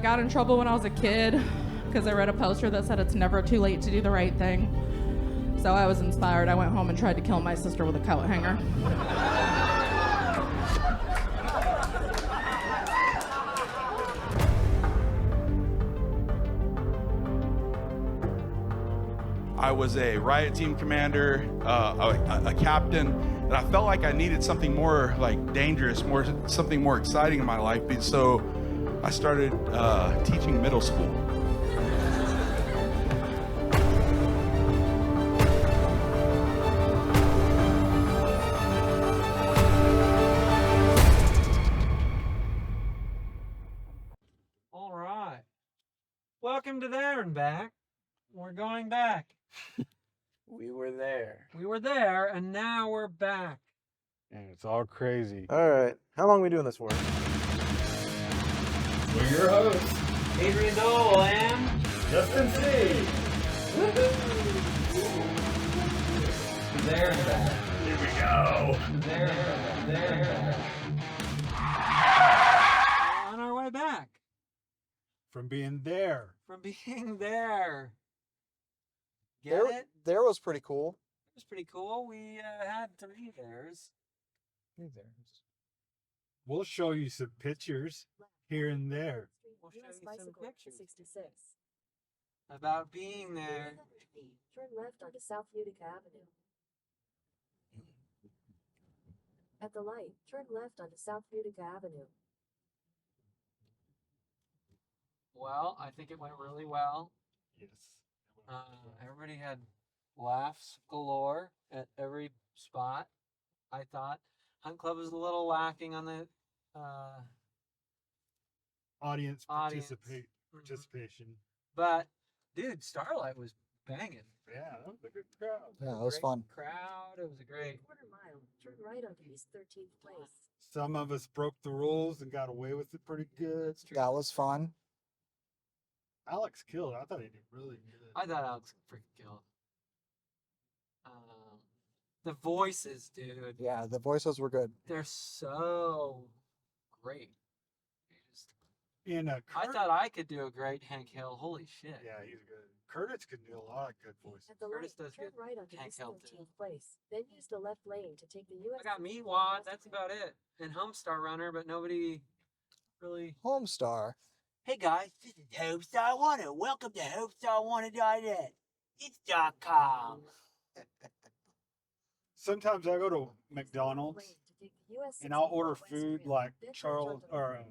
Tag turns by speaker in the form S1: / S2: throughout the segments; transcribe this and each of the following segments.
S1: got in trouble when I was a kid because I read a poster that said it's never too late to do the right thing. So I was inspired. I went home and tried to kill my sister with a coat hanger.
S2: I was a riot team commander, a captain, and I felt like I needed something more like dangerous, something more exciting in my life. So I started teaching middle school.
S3: All right. Welcome to There and Back. We're going back.
S4: We were there.
S3: We were there, and now we're back.
S4: And it's all crazy.
S5: All right. How long are we doing this for?
S4: We're your hosts,
S3: Adrian, Doell, and
S4: Justin C.
S3: There and Back.
S4: Here we go.
S3: There. On our way back
S4: From being there.
S3: from being there. Get
S5: There,
S3: it?
S5: there was pretty cool.
S3: It was pretty cool. We had 3 theirs.
S4: We'll show you some pictures here and there.
S3: We'll show you some pictures about being there.
S6: Turn left onto South Utica Avenue. At the light, turn left onto South Utica Avenue.
S3: Well, I think it went really well.
S4: Yes.
S3: Everybody had laughs galore at every spot. I thought Hunt Club was a little lacking on the
S4: Audience
S3: Audience.
S4: participation.
S3: but dude, Starlight was banging.
S4: Yeah, that was a good crowd.
S5: Yeah, it was
S3: Great
S5: fun.
S3: Crowd. It was a great.
S6: Quarter mile, turn right onto East 13th Place.
S4: Some of us broke the rules and got away with it pretty good.
S5: That was fun.
S4: Alex killed. I thought he did really good.
S3: I thought Alex freaking killed. The voices, dude.
S5: Yeah, the voices were good.
S3: They're so great. They just-
S4: And
S3: I thought I could do a great Hank Hill. Holy shit.
S4: Yeah, he's good. Curtis can do a lot of good voices.
S6: At the
S3: Curtis
S6: light,
S3: does
S6: turn
S3: good.
S6: right onto
S3: Hank
S6: East
S3: Hill, too.
S6: 13th Place. Then use the left lane to take the US.
S3: I got Meatwad. That's about it. And Homestar Runner, but nobody really.
S5: Homestar.
S7: Hey guys, this is Homestar Wanted. Welcome to HomestarWanted.net. It's .com.
S4: Sometimes I go to McDonald's and I'll order food like Charles or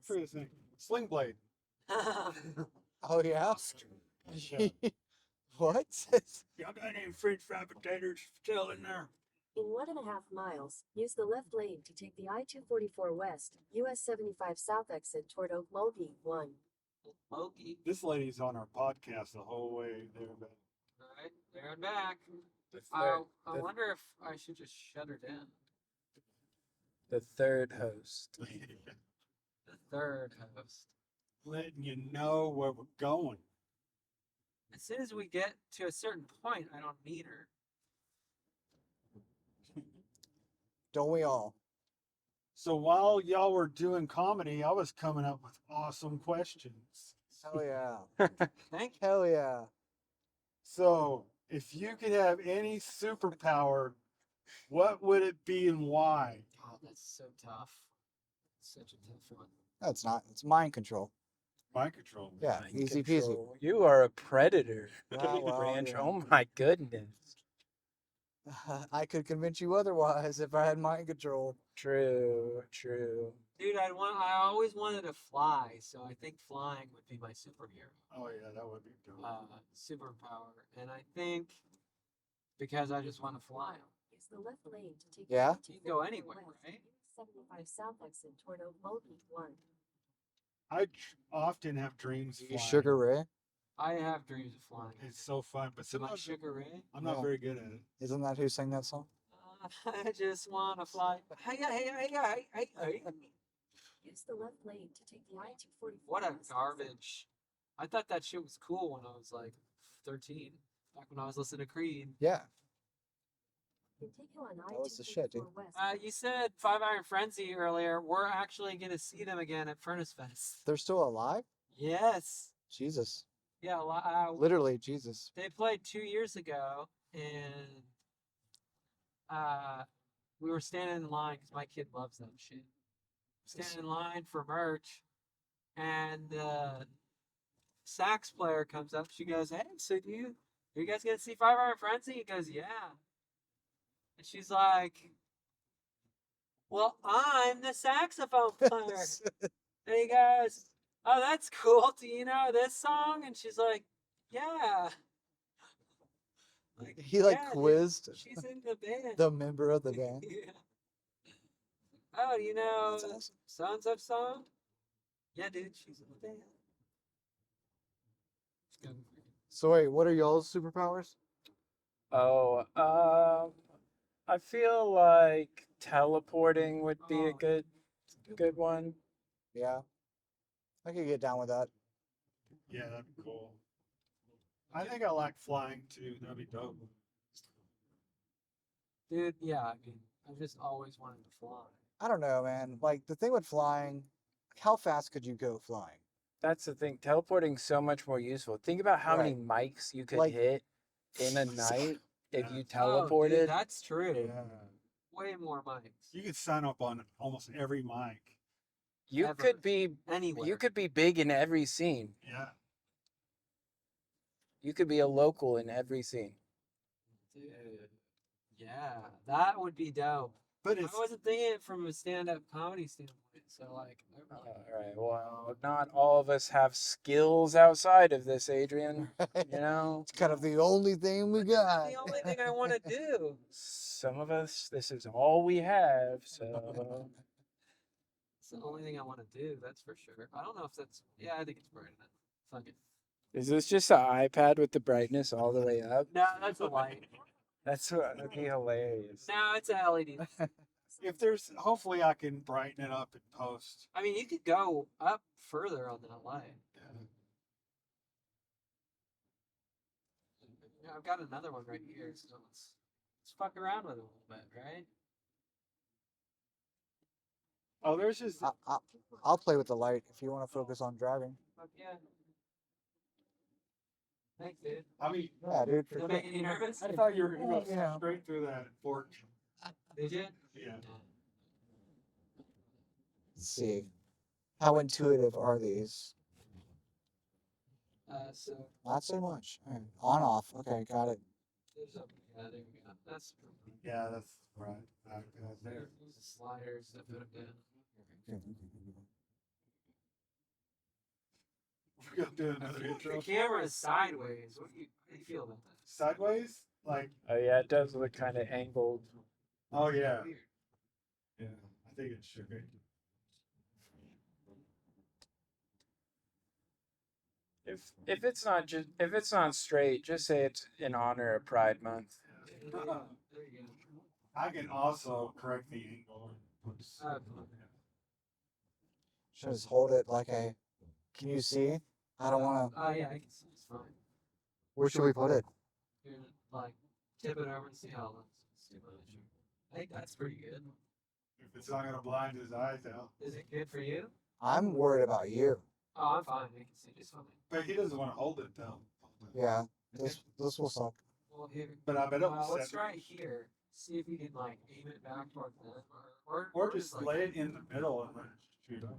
S4: for this thing, Sling Blade.
S5: Oh, yeah?
S4: Yeah.
S5: What?
S4: Y'all got any French fry potatoes still in there?
S6: In 1.5 miles, use the left lane to take the I-244 West, US 75 South exit toward Okmulgee 1.
S3: Moki.
S4: This lady's on our podcast the whole way there. But
S3: Alright, there and back.
S8: The
S3: I wonder if I should just shut her down.
S8: third host.
S3: The third host.
S4: letting you know where we're going.
S3: As soon as we get to a certain point, I don't need her.
S5: Don't we all?
S4: So while y'all were doing comedy, I was coming up with awesome questions.
S5: Hell yeah.
S3: Thank you.
S5: Hell yeah.
S4: So if you could have any superpower, what would it be and why?
S3: Oh, that's so tough. Such a tough one.
S5: No, it's not. It's mind control.
S4: Mind control.
S5: Yeah,
S8: Mind
S5: easy
S8: control. You are a predator,
S5: Ah, well,
S8: Branch.
S5: yeah.
S8: Oh my goodness.
S5: peasy. I could convince you otherwise if I had mind control.
S8: True, true.
S3: Dude, I always wanted to fly, so I think flying would be my superhero.
S4: Oh yeah, that would be dope.
S3: Superpower. And I think because I just want to fly.
S6: Use the left lane to take
S5: Yeah?
S6: the
S3: You can go anywhere, right?
S6: 75 South exit toward Okmulgee 1.
S4: I often have dreams
S5: You
S4: flying.
S5: Sugar Ray?
S3: I have dreams of flying.
S4: It's so fun, but
S3: So my
S4: sometimes
S3: Sugar Ray.
S4: I'm not
S5: Yeah.
S4: very good at it.
S5: Isn't that who sang that song?
S3: I just want to fly. Hey.
S6: Use the left lane to take the I-244.
S3: What a
S6: west exit.
S3: garbage. I thought that shit was cool when I was like 13. Back when I was listening to Creed.
S5: Yeah.
S6: Continue on
S5: That was the shit, dude.
S6: I-244 West.
S3: You said Five Iron Frenzy earlier. We're actually gonna see them again at Furnace Fest.
S5: They're still alive?
S3: Yes.
S5: Jesus.
S3: Yeah.
S5: Literally, Jesus.
S3: They played 2 years ago, and we were standing in line because my kid loves that shit. Standing in line for merch, and the sax player comes up. She goes, "Hey, so are you guys gonna see Five Iron Frenzy?" He goes, "Yeah." And she's like, "Well, I'm the saxophone player." And he goes, "Oh, that's cool. Do you know this song?" And she's like, "Yeah." Like,
S5: He like
S3: "Yeah, dude,
S5: quizzed
S3: she's in the band."
S5: the member of the band.
S3: Yeah. "Oh, you know
S5: That's awesome.
S3: Sons of Song?" "Yeah, dude, she's in the band." It's good.
S5: So wait, what are y'all's superpowers?
S8: Oh, I feel like teleporting would be a good one.
S5: Yeah. I could get down with that.
S4: Yeah, that'd be cool. I think I like flying too. That'd be dope.
S3: Dude, yeah, I mean, I've just always wanted to fly.
S5: I don't know, man. Like the thing with flying, how fast could you go flying?
S8: That's the thing. Teleporting's so much more useful. Think about how many
S5: Right.
S8: mics you could
S5: Like-
S8: hit in a night if
S4: Yeah.
S8: you
S3: Oh,
S8: teleported.
S3: dude, that's true.
S4: Yeah.
S3: Way more mics.
S4: You could sign up on almost every mic.
S8: You
S3: Ever.
S8: could be
S3: Anywhere.
S8: you could be big in every scene.
S4: Yeah.
S8: You could be a local in every scene.
S3: Dude. Yeah, that would be dope.
S4: But
S3: I
S4: it's
S3: wasn't thinking it from a stand-up comedy standpoint. So like,
S8: All right. Well, not all of us have skills outside of this, Adrian. You know,
S5: It's kind of the only thing we got.
S3: the only thing I want to do.
S8: some of us, this is all we have. So
S3: It's the only thing I want to do. That's for sure. I don't know if that's. Yeah, I think it's bright enough. Fuck it.
S8: is this just an iPad with the brightness all the way up?
S3: No, that's a light.
S8: That's what would be hilarious.
S3: No, it's a LED.
S4: if there's hopefully I can brighten it up in post.
S3: I mean, you could go up further on that light. Yeah, I've got another one right here, so let's fuck around with it a little bit, right?
S4: Oh, there's just
S5: I'll play with the light if you want to focus on driving.
S3: Fuck yeah. Thanks, dude.
S4: I mean
S5: Yeah, dude.
S3: Is it making you nervous?
S4: I thought you were going
S5: Yeah.
S4: straight through that porch.
S3: Did you?
S4: Yeah.
S5: Let's see. How intuitive are these?
S3: So
S5: Not so much. All right. On off. Okay, got it.
S3: there's a yeah, there we go. That's
S4: Yeah, that's right. That's there.
S3: there's the sliders that put them down.
S4: We're gonna do another intro.
S3: The camera is sideways. How do you feel about that?
S4: Sideways? Like,
S8: Oh yeah, it does look kind of angled.
S4: oh yeah.
S3: Weird.
S4: Yeah. I think it should be.
S8: If it's not straight, just say it's in honor of Pride Month.
S3: There you go.
S4: I can also correct the angle.
S5: Should I just hold it like a. Can you see? I don't want to.
S3: Oh yeah, I can see. It's fine.
S5: Where should we put it?
S3: You're like tip it over and see how it looks. See what it shows. I think that's pretty good.
S4: If it's not gonna blind his eyes out.
S3: Is it good for you?
S5: I'm worried about you.
S3: Oh, I'm fine. I can see just fine.
S4: But he doesn't want to hold it though.
S5: Yeah, this will suck.
S3: Well, here.
S4: But I bet it will
S3: Let's
S4: set.
S3: try it here. See if you can like aim it back toward them,
S4: Or just
S3: like,
S4: lay it in the middle and let it shoot up.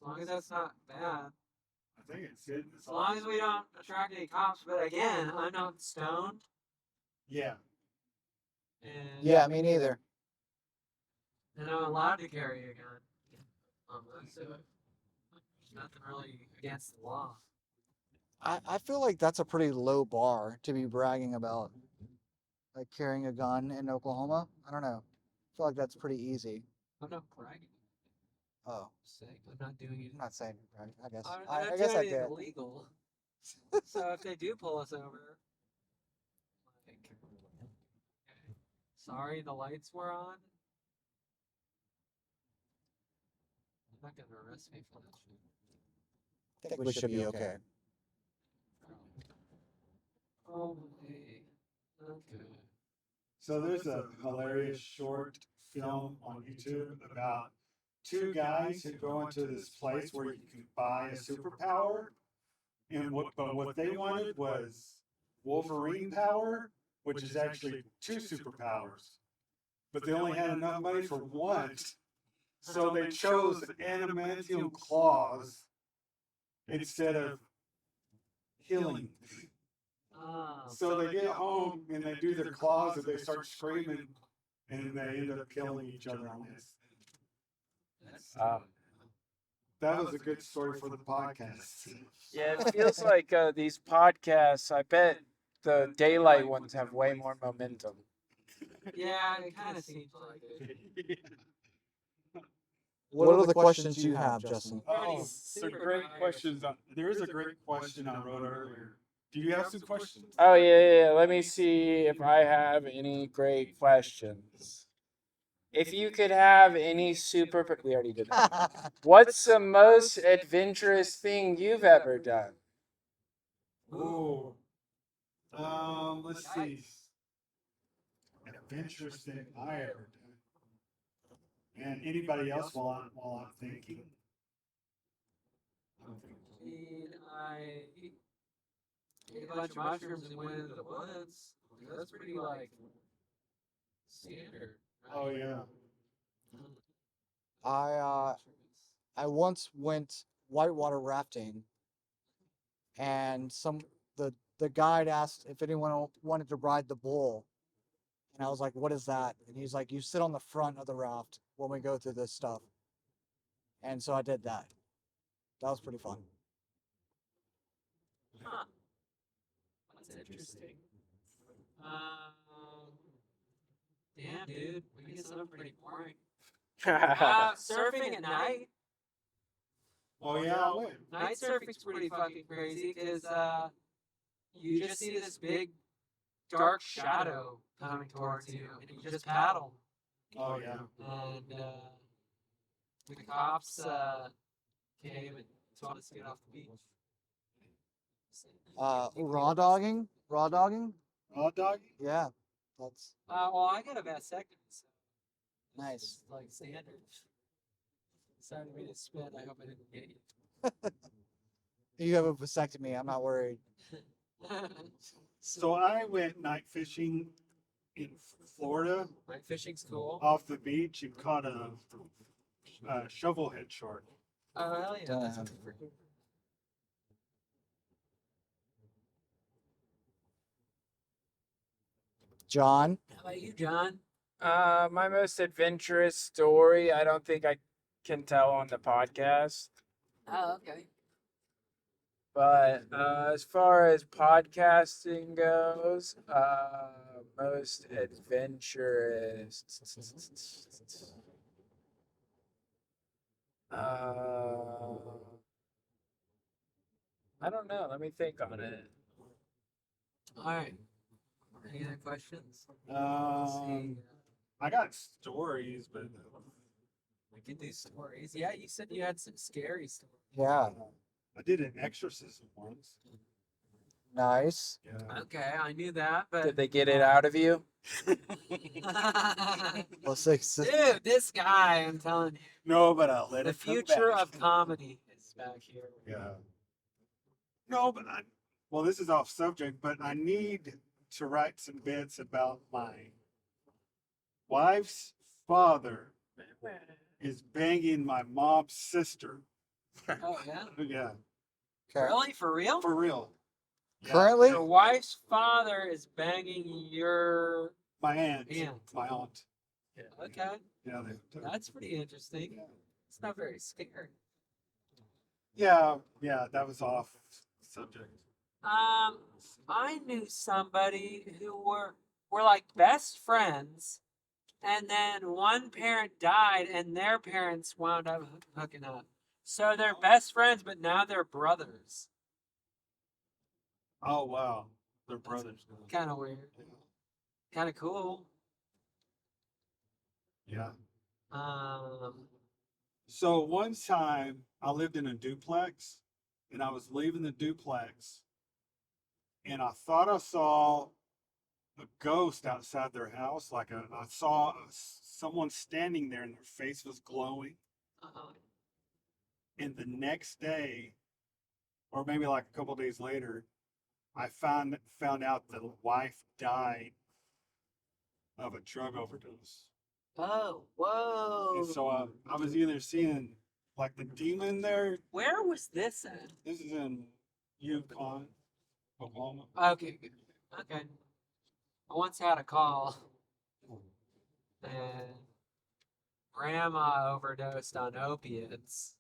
S3: as long as that's not bad.
S4: I think it's good.
S3: As long as we don't attract any cops. But again, I'm not stoned,
S4: Yeah.
S3: and
S5: Yeah, me neither.
S3: and I'm allowed to carry a gun. So there's nothing really against the law.
S5: I feel like that's a pretty low bar to be bragging about. Like carrying a gun in Oklahoma. I don't know. I feel like that's pretty easy.
S3: I'm not bragging.
S5: Oh,
S3: I'm saying I'm not doing it.
S5: I'm not saying you're bragging. I guess.
S3: I'm
S5: I
S3: not
S5: guess
S3: doing
S5: I
S3: anything
S5: did.
S3: illegal. So if they do pull us over, like, sorry, the lights were on. I'm not gonna arrest me for that shit.
S5: I think we should be okay.
S3: Oh, hey. Okay.
S4: So there's a hilarious short film on YouTube about two guys who go into this place where you can buy a superpower. And what they wanted was Wolverine power, which is actually two superpowers. But they only had enough money for one. So they chose adamantium claws instead of healing. So they get home and they do their claws and they start screaming and they end up killing each other on this. That was a good story for the podcast.
S8: Yeah, it feels like these podcasts, I bet the daylight ones have way more momentum.
S3: Yeah, it kind of seems like it.
S5: What are the questions you have, Justin?
S4: Oh, some great questions. There is a great question I wrote earlier. Do you have some questions?
S8: Oh, yeah. Let me see if I have any great questions. If you could have any we already did that. What's the most adventurous thing you've ever done?
S4: Ooh. Let's see. An adventurous thing I ever done. And anybody else while I'm thinking?
S3: I ate a bunch of mushrooms and went into the woods. That's pretty like standard.
S4: Oh yeah.
S5: I once went whitewater rafting, and the guide asked if anyone wanted to ride the bull, and I was like, "What is that?" And he's like, "You sit on the front of the raft when we go through this stuff," and so I did that. That was pretty fun.
S3: Huh. That's interesting. Damn, dude. I guess I'm pretty boring. Surfing at night.
S4: Oh yeah, I went.
S3: Night surfing's pretty fucking crazy because you just see this big dark shadow coming towards you, and you just paddle.
S4: Oh yeah.
S3: And the cops came and told us to get off the beach.
S5: Raw dogging?
S4: Raw doggy?
S5: Yeah, that's
S3: Well, I got a vasectomy, so
S5: nice.
S3: it's like standard. Sorry to be a spit. I hope I didn't get you.
S5: You have a vasectomy. I'm not worried.
S4: So I went night fishing in Florida
S3: Night fishing's cool.
S4: off the beach and caught a shovelhead shark.
S3: Oh, hell yeah. That's
S5: Damn.
S3: freaking.
S5: John?
S3: How about you, John?
S8: My most adventurous story, I don't think I can tell on the podcast.
S3: Oh, okay.
S8: But as far as podcasting goes, most adventurous. I don't know. Let me think on it.
S3: All right. Any other questions? Let's see.
S4: I got stories, but
S3: We can do stories. Yeah, you said you had some scary stories.
S5: Yeah.
S4: I did an exorcism once.
S5: Nice.
S4: Yeah.
S3: Okay, I knew that, but
S8: Did they get it out of you?
S5: Let's say
S3: dude, this guy, I'm telling you,
S4: No, but I'll let
S3: the
S4: it come
S3: future
S4: back.
S3: of comedy is back here.
S4: Yeah. No, but well, this is off subject, but I need to write some bits about my wife's father is banging my mom's sister.
S3: Oh yeah,
S4: Yeah,
S5: Okay.
S3: really, for real?
S4: for real. Yeah.
S5: Currently?
S3: Your wife's father is banging your
S4: My aunt.
S3: aunt.
S4: My aunt.
S3: Okay,
S4: Yeah,
S3: that's pretty interesting. It's not very scary.
S4: yeah, that was off subject.
S3: I knew somebody who were like best friends, and then one parent died, and their parents wound up hooking up. So they're best friends, but now they're brothers.
S4: Oh wow, they're brothers.
S3: Kind of weird. Kind of cool.
S4: Yeah.
S3: Um,
S4: So one time I lived in a duplex and I was leaving the duplex and I thought I saw a ghost outside their house. Like I saw someone standing there and their face was glowing.
S3: Uh-huh.
S4: And the next day, or maybe like a couple days later, I found out the wife died of a drug overdose.
S3: Oh, whoa.
S4: And so I was either seeing like the demon there.
S3: Where was this at?
S4: This is in Yukon, Oklahoma.
S3: Okay, good. Okay. I once had a call, and grandma overdosed on opiates,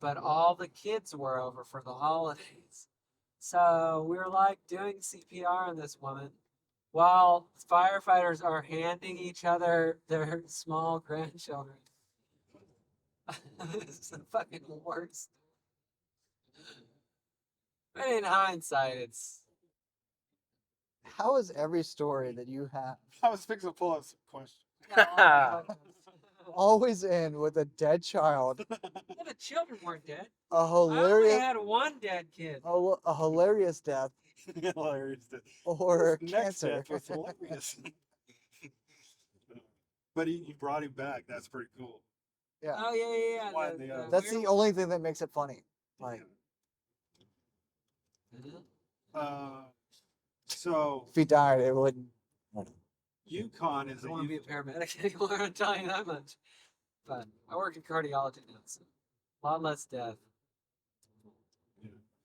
S3: but all the kids were over for the holidays. So we were like doing CPR on this woman while firefighters are handing each other their small grandchildren. It's the fucking worst. But in hindsight, it's
S5: How is every story that you have
S4: I was fixing to pull up some questions.
S5: always end with a dead child,
S3: Yeah, the children weren't dead.
S5: a
S3: I only
S5: hilarious,
S3: had one dead kid.
S5: a hilarious death,
S4: Hilarious.
S5: or
S4: Next
S5: cancer?
S4: step was hilarious. But he brought him back. That's pretty cool.
S5: Yeah,
S3: Oh yeah.
S4: Why
S3: The,
S4: the,
S3: the
S5: that's
S3: weird
S5: the only thing that makes it funny. Like,
S3: one.
S4: So
S5: if he died, it wouldn't.
S4: Yukon
S3: I
S4: is
S3: don't want to be a paramedic anymore. I'm telling you that much. But I work in cardiology now, so a lot less death.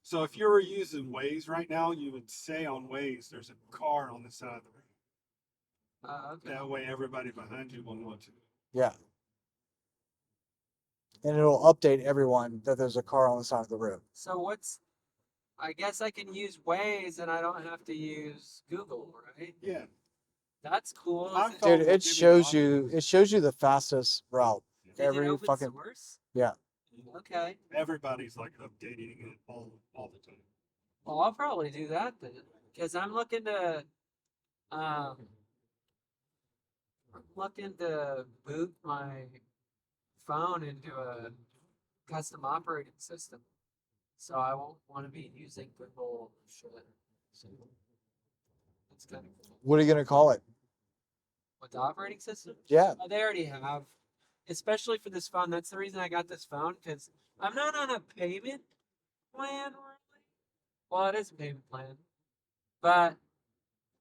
S4: So if you were using Waze right now, you would say on Waze, there's a car on the side of the road.
S3: Okay.
S4: That way everybody behind you will know to.
S5: Yeah. And it'll update everyone that there's a car on the side of the road.
S3: So I guess I can use Waze and I don't have to use Google, right?
S4: Yeah.
S3: That's cool.
S4: I
S3: Is it,
S4: felt-
S5: Dude,
S4: will
S5: it
S4: give you
S5: shows
S4: the
S5: you it shows you the fastest route.
S3: is it
S5: Every
S3: open
S5: fucking
S3: source?
S5: yeah.
S3: Okay.
S4: Everybody's like updating it all the time.
S3: Well, I'll probably do that then, because I'm looking to boot my phone into a custom operating system, so I won't want to be using Google shit. So that's kind of cool.
S5: What are you gonna call it?
S3: With the operating system,
S5: Yeah.
S3: they already have, especially for this phone. That's the reason I got this phone, because I'm not on a payment plan really. Well, it is a payment plan, but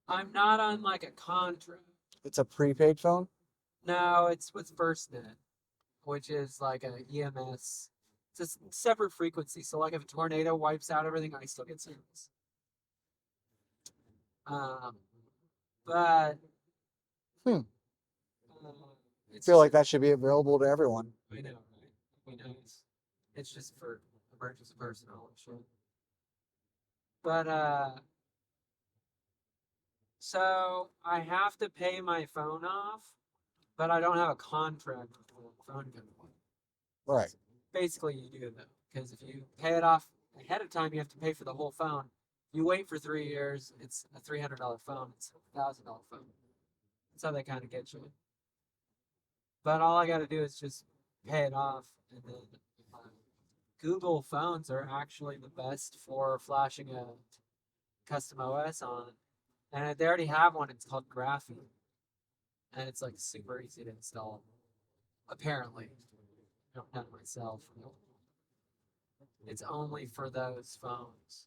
S3: I'm not on like a contract.
S5: It's a prepaid phone?
S3: No, it's with FirstNet, which is like a EMS. It's a separate frequency. So like if a tornado wipes out everything, I still get service. But
S5: Hmm. I
S3: it's
S5: feel like that should be available to everyone.
S3: I know, right? We know it's just for emergency personnel and shit. But so I have to pay my phone off, but I don't have a contract with the phone company.
S5: Right.
S3: Basically, you do though, because if you pay it off ahead of time, you have to pay for the whole phone. You wait for 3 years, it's a $300 phone. It's a $1,000 phone. That's how they kind of get you. But all I got to do is just pay it off, and then Google phones are actually the best for flashing a custom OS on, and they already have one. It's called Graphene, and it's like super easy to install. Apparently, I don't know myself. It's only for those phones.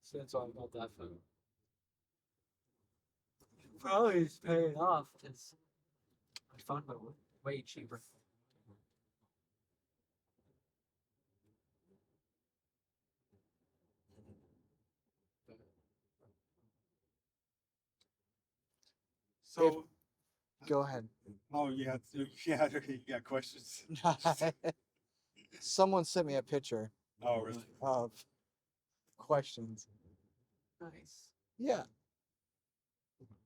S3: So that's why I bought that phone. Probably just pay it off because my phone bill was way cheaper.
S4: So,
S5: Go ahead.
S4: oh yeah, you got questions.
S5: Someone sent me a picture
S4: Oh really?
S5: of questions.
S3: Nice.
S5: Yeah.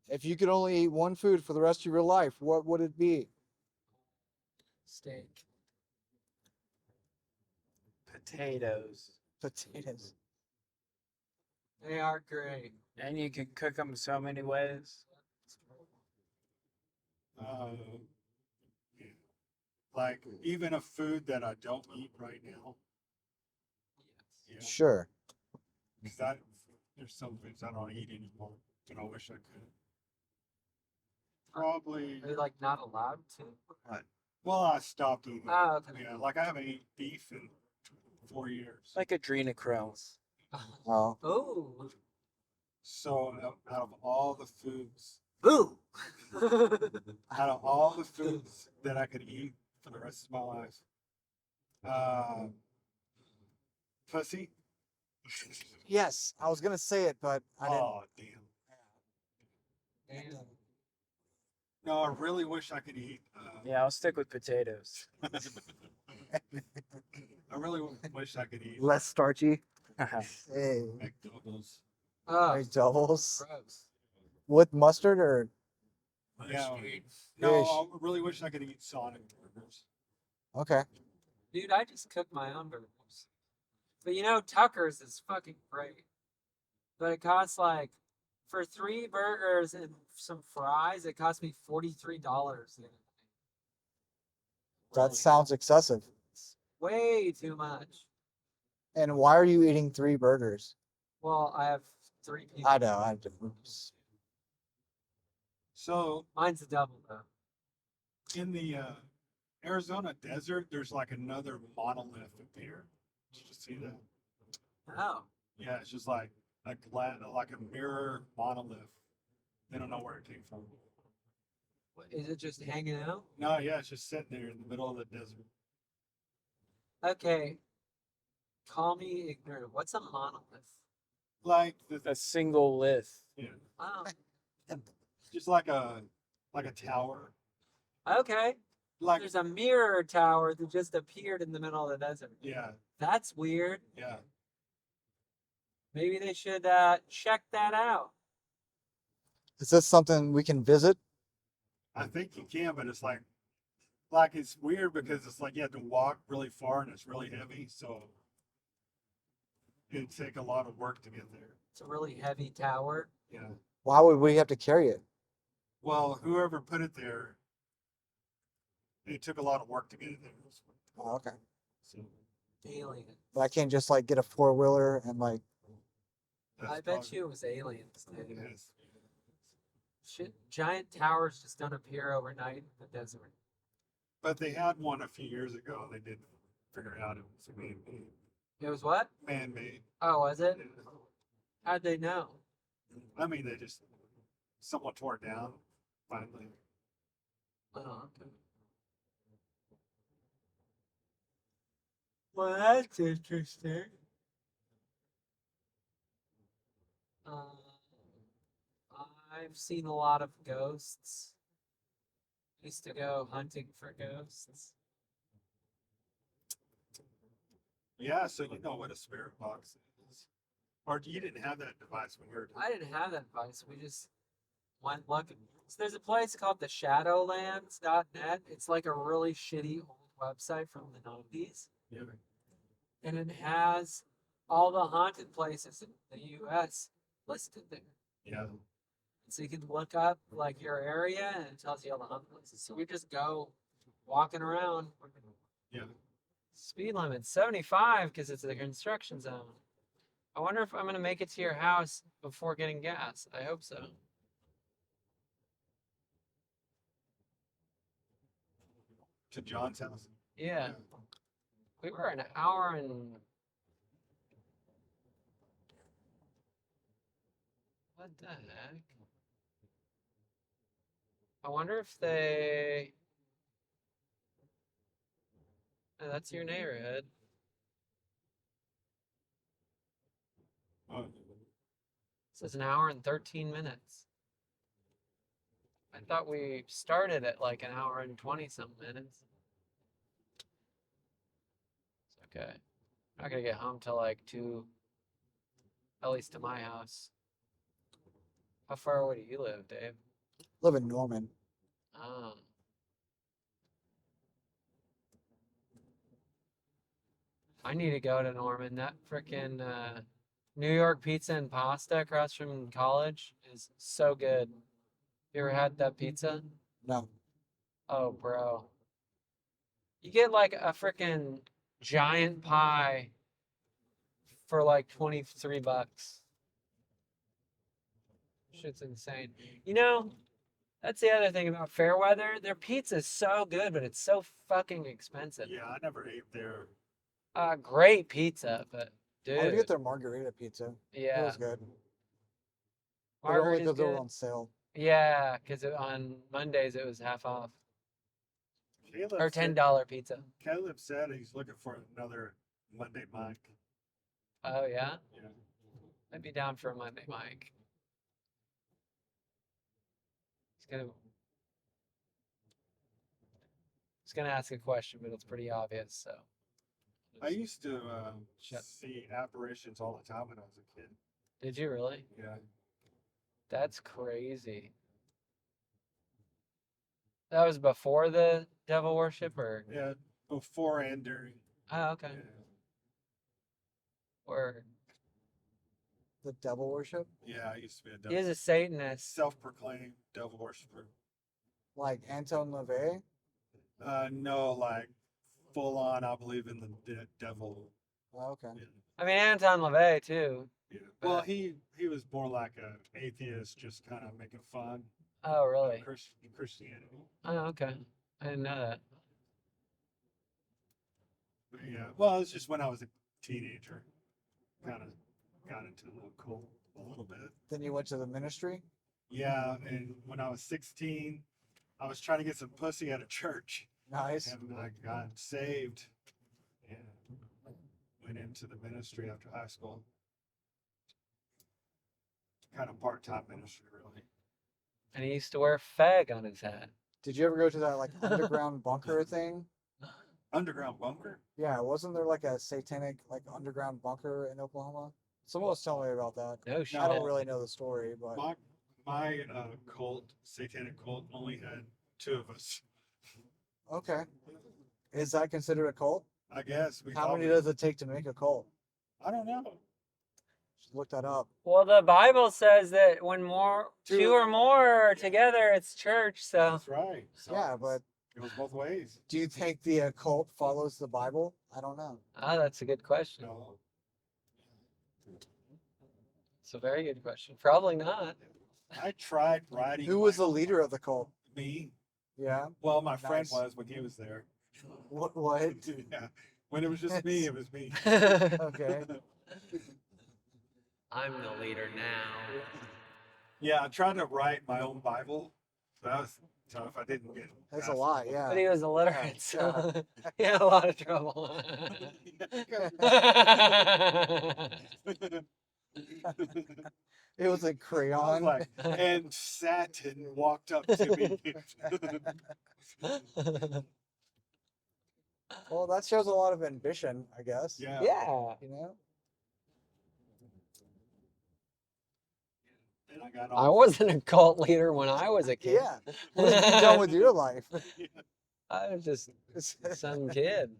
S5: If you could only eat one food for the rest of your life, what would it be?
S3: Steak.
S8: Potatoes.
S5: Potatoes.
S3: They are great.
S8: And you can cook them so many ways.
S4: Like even a food that I don't eat right now. Yeah.
S5: Sure.
S4: Cause there's some foods I don't eat anymore, and I wish I could. Probably.
S3: Are you like not allowed to?
S4: Well, I stopped eating.
S3: Oh, okay.
S4: Yeah, like I haven't eaten beef in 4 years.
S8: Like adrenochrome.
S5: Oh,
S3: Oh.
S4: So out of all the foods,
S3: Boo.
S4: out of all the foods that I could eat for the rest of my life, pussy.
S5: yes, I was gonna say it, but I didn't.
S4: Oh damn. No, I really wish I could eat.
S8: Yeah, I'll stick with potatoes.
S4: I really wish I could eat
S5: Less starchy. Hey,
S4: McDonald's.
S3: Oh,
S5: nice doubles
S3: gross.
S5: with mustard or
S4: Yeah.
S5: fish.
S4: No, I really wish I could eat Sonic burgers.
S5: Okay.
S3: Dude, I just cook my own burgers. But you know, Tucker's is fucking great. But it costs like, for 3 burgers and some fries, it cost me $43.
S5: That sounds excessive.
S3: Way too much.
S5: And why are you eating 3 burgers?
S3: Well, I have 3 people.
S5: I know. I do.
S4: So
S3: Mine's a double though.
S4: in the Arizona desert, there's like another monolith appear. Did you see that?
S3: Oh.
S4: Yeah, it's just like a like a mirror monolith. They don't know where it came from.
S3: Is it just hanging out?
S4: No, yeah, it's just sitting there in the middle of the desert.
S3: Okay. Call me ignorant. What's a monolith?
S4: Like
S8: A single lith.
S4: yeah,
S3: Oh.
S4: just like a tower.
S3: Okay.
S4: Like
S3: There's a mirror tower that just appeared in the middle of the desert.
S4: yeah,
S3: That's weird.
S4: yeah.
S3: Maybe they should check that out.
S5: Is this something we can visit?
S4: I think you can, but it's like it's weird because it's like you have to walk really far and it's really heavy, so it'd take a lot of work to get there.
S3: It's a really heavy tower.
S4: Yeah.
S5: Why would we have to carry it?
S4: Well, whoever put it there, it took a lot of work to get it there.
S5: Oh, okay.
S4: So
S3: Alien.
S5: But I can't just like get a 4-wheeler and like.
S4: that's
S3: I bet
S4: probably-
S3: you it was aliens, dude.
S4: Yes.
S3: Shit, giant towers just don't appear overnight in the desert.
S4: But they had one a few years ago and they didn't figure out it was man-made.
S3: It was what?
S4: Man-made.
S3: Oh, was it? How'd they know?
S4: I mean, they just somewhat tore it down finally.
S3: Oh, okay. Well, that's interesting. I've seen a lot of ghosts. Used to go hunting for ghosts.
S4: Yeah, so you know what a spirit box is. Or you didn't have that device when you were
S3: I didn't have that device. We just went looking. So there's a place called the Shadowlands.net. It's like a really shitty old website from the 90s.
S4: yeah.
S3: And it has all the haunted places in the U.S. listed there.
S4: Yeah.
S3: So you can look up like your area and it tells you all the haunted places. So we just go walking around.
S4: Yeah.
S3: Speed limit 75 because it's a construction zone. I wonder if I'm gonna make it to your house before getting gas. I hope so.
S4: To John's house.
S3: Yeah. We were an hour and what the heck? I wonder if they oh, that's your neighborhood.
S4: Oh,
S3: It says an hour and 13 minutes. I thought we started at like an hour and 20 some minutes. It's okay. I'm not gonna get home till like 2, at least to my house. How far away do you live, Dave?
S5: Live in Norman.
S3: Oh. I need to go to Norman. That frickin' New York pizza and pasta across from college is so good. You ever had that pizza?
S5: No.
S3: Oh, bro. You get like a frickin' giant pie for like $23. Shit's insane. You know, that's the other thing about Fairweather. Their pizza's so good, but it's so fucking expensive.
S4: Yeah, I never ate there.
S3: Great pizza, but
S5: I would
S3: dude,
S5: get their margarita pizza. It
S3: yeah,
S5: was good. But only
S3: margarita's
S5: because they were
S3: good.
S5: on sale.
S3: Yeah, because on Mondays it was half off
S4: Caleb
S3: or
S4: said,
S3: $10 pizza.
S4: Caleb said he's looking for another Monday mic.
S3: Oh yeah,
S4: Yeah.
S3: I'd be down for a Monday mic. He's gonna ask a question, but it's pretty obvious. So
S4: I used to
S3: Shut-
S4: see apparitions all the time when I was a kid.
S3: did you really?
S4: Yeah.
S3: That's crazy. That was before the devil worship, or
S4: Yeah, before and during.
S3: oh okay,
S4: Yeah.
S3: or
S5: The devil worship,
S4: Yeah, I used to be a
S3: he
S4: devil.
S3: is a Satanist.
S4: Self-proclaimed devil worshiper.
S5: like Anton LaVey.
S4: No, like full on. I believe in the devil.
S5: Oh, okay.
S4: Yeah.
S3: I mean Anton LaVey too.
S4: Yeah. Well, he was more like an atheist, just kind of making fun
S3: Oh
S4: of
S3: really?
S4: Christianity.
S3: Oh okay, I didn't know that.
S4: But yeah. Well, it's just when I was a teenager, kind of got into the cult a little bit.
S5: Then you went to the ministry.
S4: Yeah, and when I was 16, I was trying to get some pussy at a church,
S5: Nice.
S4: and I got saved and went into the ministry after high school. Kind of part-time ministry, really.
S3: And he used to wear fag on his hat.
S5: Did you ever go to that like underground bunker thing?
S4: Underground bunker?
S5: Yeah, wasn't there like a satanic like underground bunker in Oklahoma? Someone was telling me about that.
S3: No shit.
S5: I don't really know the story, but
S4: My cult, satanic cult, only had 2 of us.
S5: okay. Is that considered a cult?
S4: I guess.
S5: How many does it take to make a cult?
S4: I don't know.
S5: Just look that up.
S3: Well, the Bible says that when two
S4: Two-
S3: or more are together, it's church. So
S4: That's right. So
S5: Yeah, but
S4: it goes both ways.
S5: do you think the cult follows the Bible? I don't know.
S3: that's a good question.
S4: No.
S3: It's a very good question. Probably not.
S4: I tried writing.
S5: Who was the leader of the cult?
S4: Me.
S5: Yeah.
S4: Well, my friend
S5: Nice.
S4: was when he was there.
S5: What?
S4: Yeah. When it was just me, it was me.
S5: Okay.
S3: I'm the leader now.
S4: Yeah, I tried to write my own Bible. That was tough. I didn't get.
S5: That's a
S4: past
S5: lot.
S4: it.
S5: Yeah.
S3: But he was illiterate, so he had a lot of trouble.
S5: It was a
S4: I was
S5: crayon.
S4: like, and Satan walked up to me.
S5: Well, that shows a lot of ambition, I guess.
S4: Yeah.
S3: Yeah.
S5: You know.
S4: And I got
S3: I
S4: all.
S3: wasn't a cult leader when I was a kid.
S5: Yeah. What have you done with your life?
S3: I was just some kid.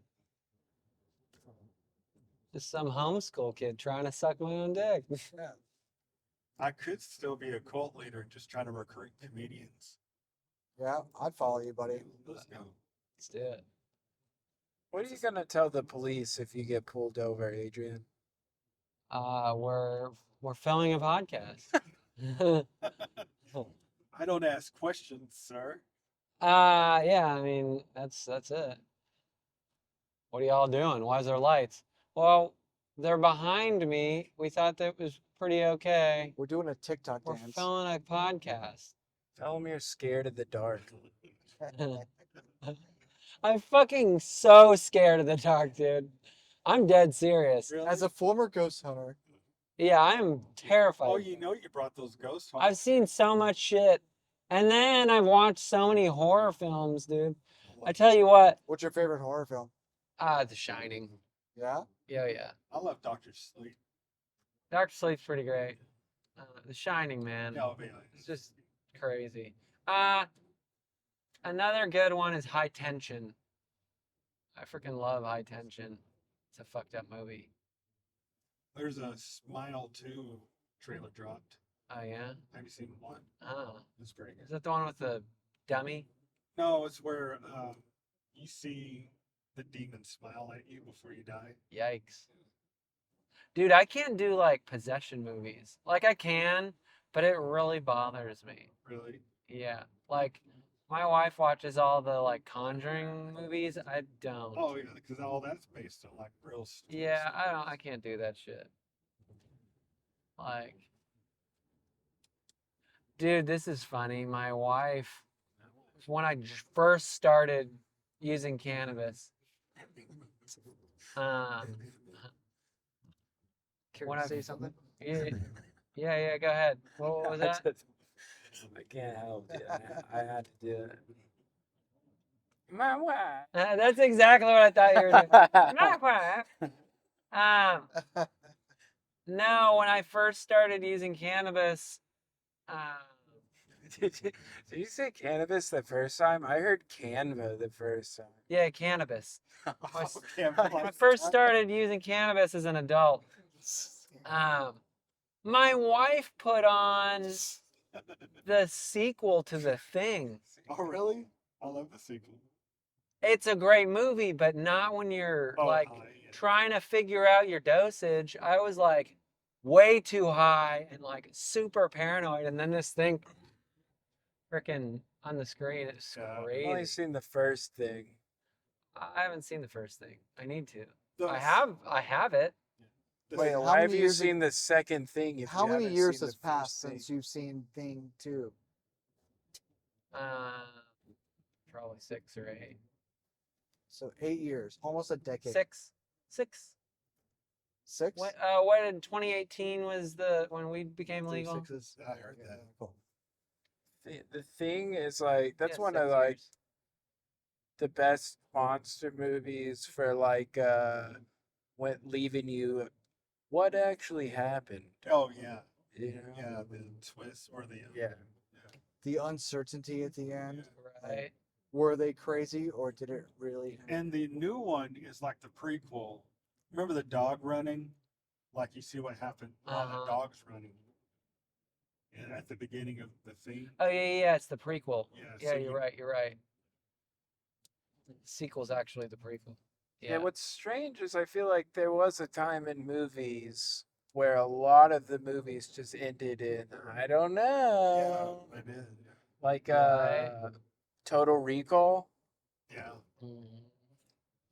S3: Just some homeschool kid trying to suck my own dick.
S5: Yeah.
S4: I could still be a cult leader, just trying to recruit comedians.
S5: Yeah, I'd follow you, buddy.
S4: Let's go.
S3: Let's do it.
S8: What are you gonna tell the police if you get pulled over, Adrian?
S3: We're filming a podcast.
S4: I don't ask questions, sir.
S3: Yeah, I mean that's it. What are y'all doing? Why is there lights? Well, they're behind me. We thought that was pretty okay.
S5: We're doing a TikTok
S3: We're
S5: dance.
S3: filming a podcast.
S8: Tell them you're scared of the dark.
S3: I'm fucking so scared of the dark, dude. I'm dead serious.
S4: Really?
S5: As a former ghost hunter,
S3: Yeah, I'm terrified.
S4: Oh, you know you brought those ghosts home.
S3: I've seen so much shit. And then I've watched so many horror films, dude. I tell you what,
S5: what's your favorite horror film?
S3: The Shining.
S5: Yeah.
S3: Yeah.
S4: I love Doctor Sleep.
S3: Doctor Sleep's pretty great. The Shining, man.
S4: No, man.
S3: It's just crazy. Another good one is High Tension. I freaking love High Tension. It's a fucked up movie.
S4: There's a Smile 2 trailer dropped.
S3: Oh yeah.
S4: Have you seen one?
S3: Oh,
S4: It's pretty good.
S3: is that the one with the dummy?
S4: No, it's where you see the demon smile at you before you die.
S3: Yikes. Dude, I can't do like possession movies. Like I can, but it really bothers me.
S4: Really?
S3: Yeah, like my wife watches all the like Conjuring movies. I don't.
S4: Oh, yeah, because all that's based on like real
S3: Yeah, I don't. I can't do that shit. Like, dude, this is funny. My wife, when I first started using cannabis, um,
S5: Care
S3: when
S5: to
S3: I
S5: say something?
S3: yeah, go ahead. What was that?
S8: I can't help it. I had to do it. My wife.
S3: That's exactly what I thought you were doing. My wife. No, when I first started using cannabis,
S8: Did you say cannabis the first time? I heard Canva the first time.
S3: yeah, cannabis.
S4: Yeah,
S3: When I first started using cannabis as an adult, my wife put on the sequel to The Thing.
S4: Oh, really? I love the sequel.
S3: It's a great movie, but not when you're like
S4: Yeah.
S3: trying to figure out your dosage. I was like way too high and like super paranoid, and then this thing freaking on the screen. It's
S4: Yeah.
S8: I've only
S3: crazy.
S8: seen the first thing.
S3: I haven't seen the first thing. I need to.
S4: The-
S3: I have it.
S8: Wait,
S5: How
S8: why have
S5: many
S8: you
S5: years
S8: seen the second thing if
S5: How
S8: you
S5: many
S8: haven't
S5: years
S8: seen
S5: has
S8: the
S5: passed
S8: first thing?
S5: since you've seen Thing 2?
S3: Probably 6 or 8.
S5: So 8 years, almost a decade.
S3: 6. 6.
S5: 6?
S3: What in 2018 was when we became
S5: Three
S3: legal?
S5: sixes.
S4: I heard that.
S5: Cool.
S8: The thing is like that's
S3: Yeah,
S8: one
S3: 6
S8: of like
S3: years.
S8: the best monster movies for like when leaving you what actually happened.
S4: Oh, yeah.
S8: You know?
S4: Yeah, the twist or the.
S8: Yeah.
S5: The uncertainty at the end.
S3: Right.
S5: Were they crazy or did it really?
S4: And the new one is like the prequel. Remember the dog running? Like you see what happened while the dog's running. And at the beginning of the thing.
S3: Oh yeah, it's the prequel.
S4: Yeah,
S3: Yeah,
S4: so
S3: you're right. You're right. The sequel's actually the prequel.
S8: Yeah.
S3: Yeah.
S8: What's strange is I feel like there was a time in movies where a lot of the movies just ended in I don't know.
S4: Yeah, I did.
S8: Like
S3: Right.
S8: Total Recall.
S4: Yeah.
S3: Mhm.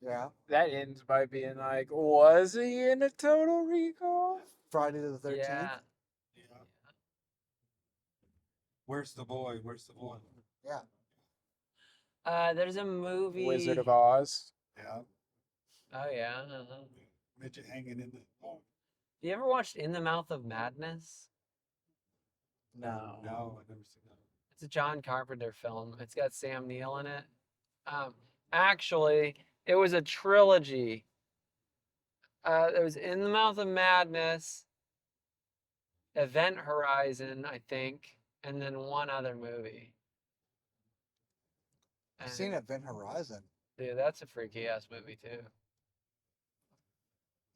S5: Yeah.
S8: That ends by being like, was he in a Total Recall?
S5: Friday the 13th.
S3: Yeah.
S4: Yeah. Where's the boy? Where's the boy?
S5: Yeah.
S3: There's a movie.
S8: Wizard of Oz.
S4: Yeah.
S3: Oh yeah.
S4: Midget hanging in the. Oh,
S3: You ever watched In the Mouth of Madness?
S8: No.
S4: no, I've never seen that.
S3: It's a John Carpenter film. It's got Sam Neill in it. Actually, it was a trilogy. There was In the Mouth of Madness, Event Horizon, I think, and then one other movie.
S5: I've seen Event Horizon.
S3: Dude, that's a freaky ass movie too.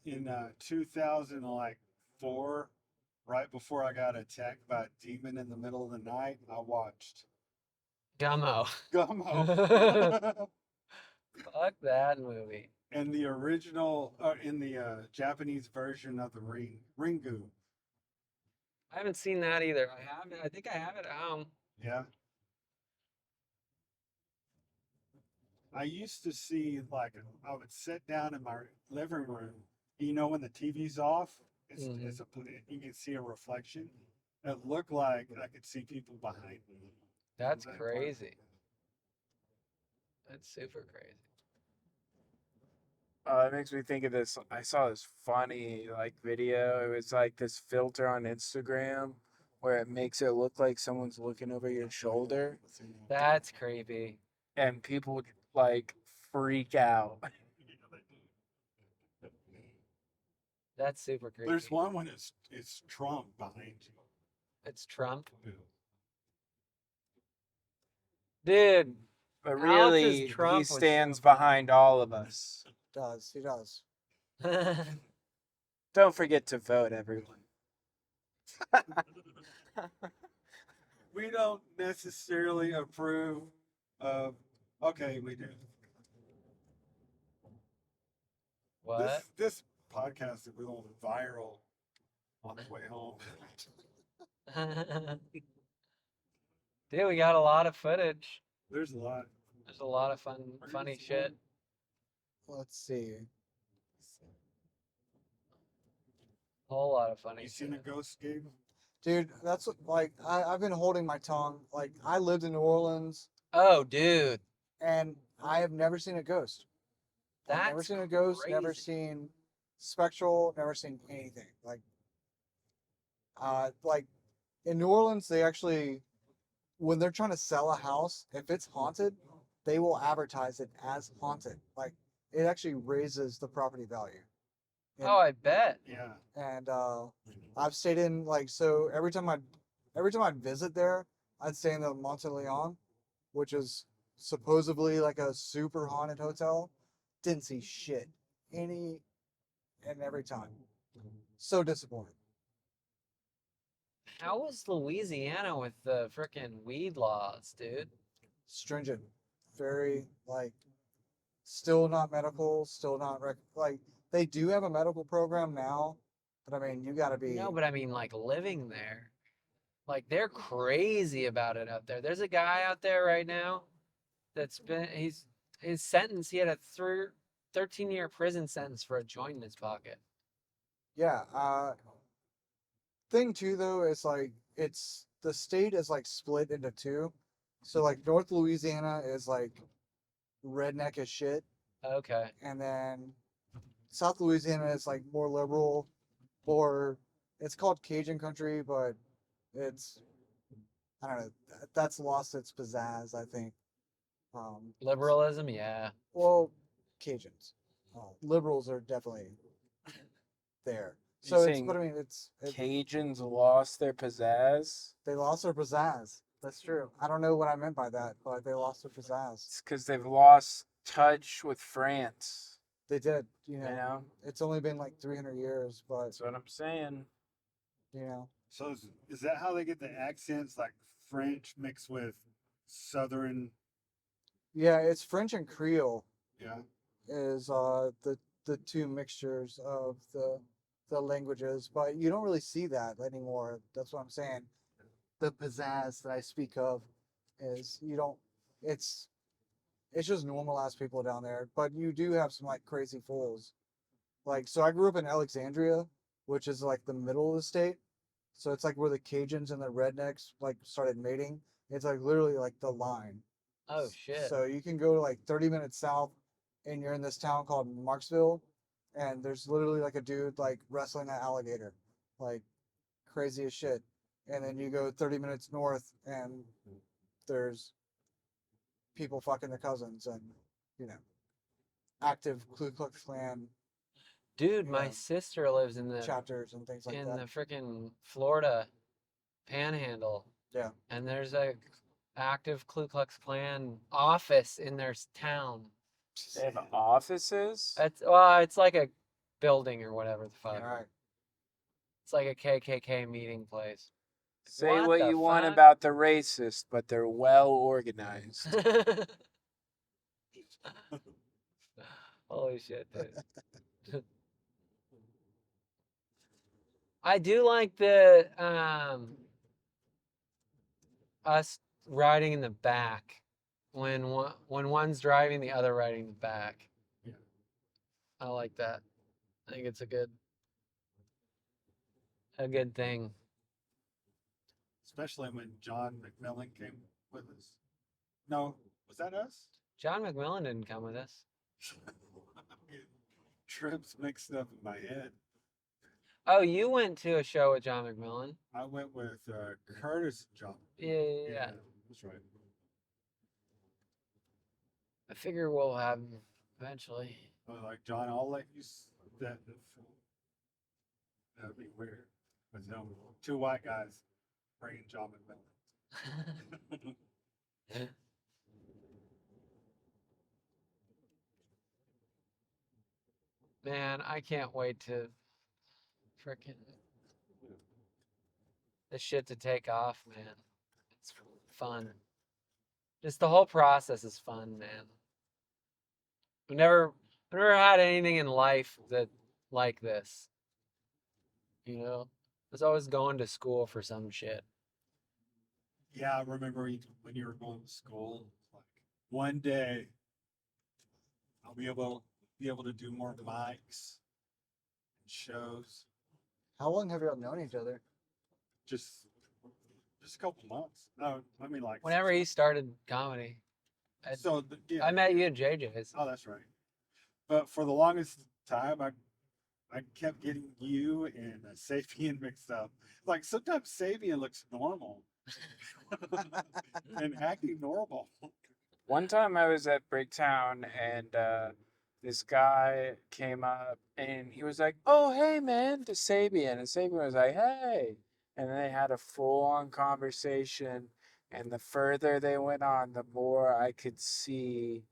S4: In 2004, right before I got attacked by a demon in the middle of the night, I watched
S3: Gummo.
S4: Gummo.
S3: Fuck that movie.
S4: And the original, in the Japanese version of the Ringu.
S3: I haven't seen that either. I think I have it at home.
S4: Yeah. I used to see, like, I would sit down in my living room. You know, when the TV's off, it's you can see a reflection. It looked like I could see people behind me.
S3: That's
S4: That
S3: crazy. That's super crazy.
S8: It makes me think of this. I saw this funny like video. It was like this filter on Instagram where it makes it look like someone's looking over your shoulder,
S3: That's creepy.
S8: and people like freak out.
S3: That's super creepy.
S4: There's one when it's Trump behind you.
S3: It's Trump. Dude,
S8: But
S3: Alex's
S8: really,
S3: Trump
S8: he
S3: was so
S8: stands
S3: funny.
S8: behind all of us.
S5: He does.
S8: Don't forget to vote, everyone.
S4: We don't necessarily approve of. Okay, we do.
S3: What?
S4: This podcast is going viral on the way home.
S3: Dude, we got a lot of footage.
S4: There's a lot.
S3: There's a lot of funny shit.
S5: Let's see.
S3: A whole lot of funny
S4: You
S3: shit.
S4: seen a ghost, Gabe?
S5: Dude, that's like I've been holding my tongue. Like I lived in New Orleans
S3: Oh, dude.
S5: and I have never seen a ghost. I've never
S3: That's
S5: seen a ghost, never
S3: crazy.
S5: seen spectral, never seen anything. Like in New Orleans, they actually, when they're trying to sell a house, if it's haunted, they will advertise it as haunted. Like it actually raises the property value. And,
S3: Oh, I bet.
S4: Yeah.
S5: and I've stayed in like so every time I'd visit there, I'd stay in the Monte Leon, which is supposedly like a super haunted hotel. Didn't see shit any and every time. So disappointed.
S3: How was Louisiana with the frickin' weed laws, dude?
S5: Stringent, very like, still not medical, still not like they do have a medical program now, but I mean you got to be.
S3: No, but I mean, like, living there. Like, they're crazy about it out there. There's a guy out there right now his sentence, he had a 13-year prison sentence for a joint in his pocket.
S5: Yeah. Thing too though is like it's the state is like split into two, so like North Louisiana is like redneck as shit,
S3: Okay.
S5: and then South Louisiana is like more liberal, or it's called Cajun country, but it's I don't know. That's lost its pizzazz, I think.
S3: Liberalism, yeah.
S5: Well, Cajuns, liberals are definitely there.
S8: You
S5: So it's,
S8: saying
S5: but I mean,
S8: Cajuns lost their pizzazz?
S5: they lost their pizzazz. That's true. I don't know what I meant by that, but they lost their pizzazz.
S8: It's because they've lost touch with France.
S5: They did. You
S8: You
S5: know,
S8: know?
S5: it's only been like 300 years, but
S8: That's what I'm saying.
S5: you know,
S4: So is that how they get the accents, like French mixed with Southern?
S5: yeah, it's French and Creole
S4: Yeah.
S5: is the two mixtures of the languages, but you don't really see that anymore. That's what I'm saying. The pizzazz that I speak of is you don't. It's just normal ass people down there, but you do have some like crazy fools. Like so, I grew up in Alexandria, which is like the middle of the state. So it's like where the Cajuns and the rednecks like started mating. It's like literally like the line.
S3: Oh, shit.
S5: So you can go to like 30 minutes south, and you're in this town called Marksville, and there's literally like a dude like wrestling an alligator, like crazy as shit. And then you go 30 minutes north, and there's people fucking their cousins, and you know, active Ku Klux Klan
S3: Dude, my
S5: Yeah.
S3: sister lives in the
S5: chapters and things like
S3: in
S5: that.
S3: the frickin' Florida Panhandle.
S5: Yeah.
S3: And there's a active Ku Klux Klan office in their town.
S8: They have offices?
S3: It's like a building or whatever the
S5: All
S3: fuck.
S5: right.
S3: It's like a KKK meeting place.
S8: Say
S3: What
S8: what
S3: the
S8: you want
S3: fuck?
S8: about the racist, but they're well organized.
S3: Holy shit, dude. I do like the us riding in the back when one's driving, the other riding the back.
S4: Yeah.
S3: I like that. I think it's a good thing.
S4: Especially when John McMillan came with us. No, was that us?
S3: John McMillan didn't come with us.
S4: Trips mixed up in my head.
S3: Oh, you went to a show with John McMillan.
S4: I went with Curtis and John.
S3: Yeah.
S4: That's right.
S3: I figure we'll have him eventually.
S4: But like John, I'll let you that the film. That'd be weird. With them two white guys bringing John McMillan.
S3: Man, I can't wait to frickin' the shit to take off, man. It's fun. Just the whole process is fun, man. I've never had anything in life that like this. You know? was always going to school for some shit.
S4: Yeah, I remember when you were going to school. Like one day, I'll be able to do more mics and shows.
S5: How long have you all known each other?
S4: Just a couple months. No, I mean like.
S3: Whenever he started comedy,
S4: So yeah.
S3: I met you at JJ's.
S4: Oh, that's right. But for the longest time, I kept getting you and Sapien mixed up. Like sometimes Sapien looks normal and acting normal.
S8: One time I was at Bricktown and this guy came up and he was like, "Oh, hey, man," to Sabian. And Sabian was like, "Hey." And they had a full-on conversation. And the further they went on, the more I could see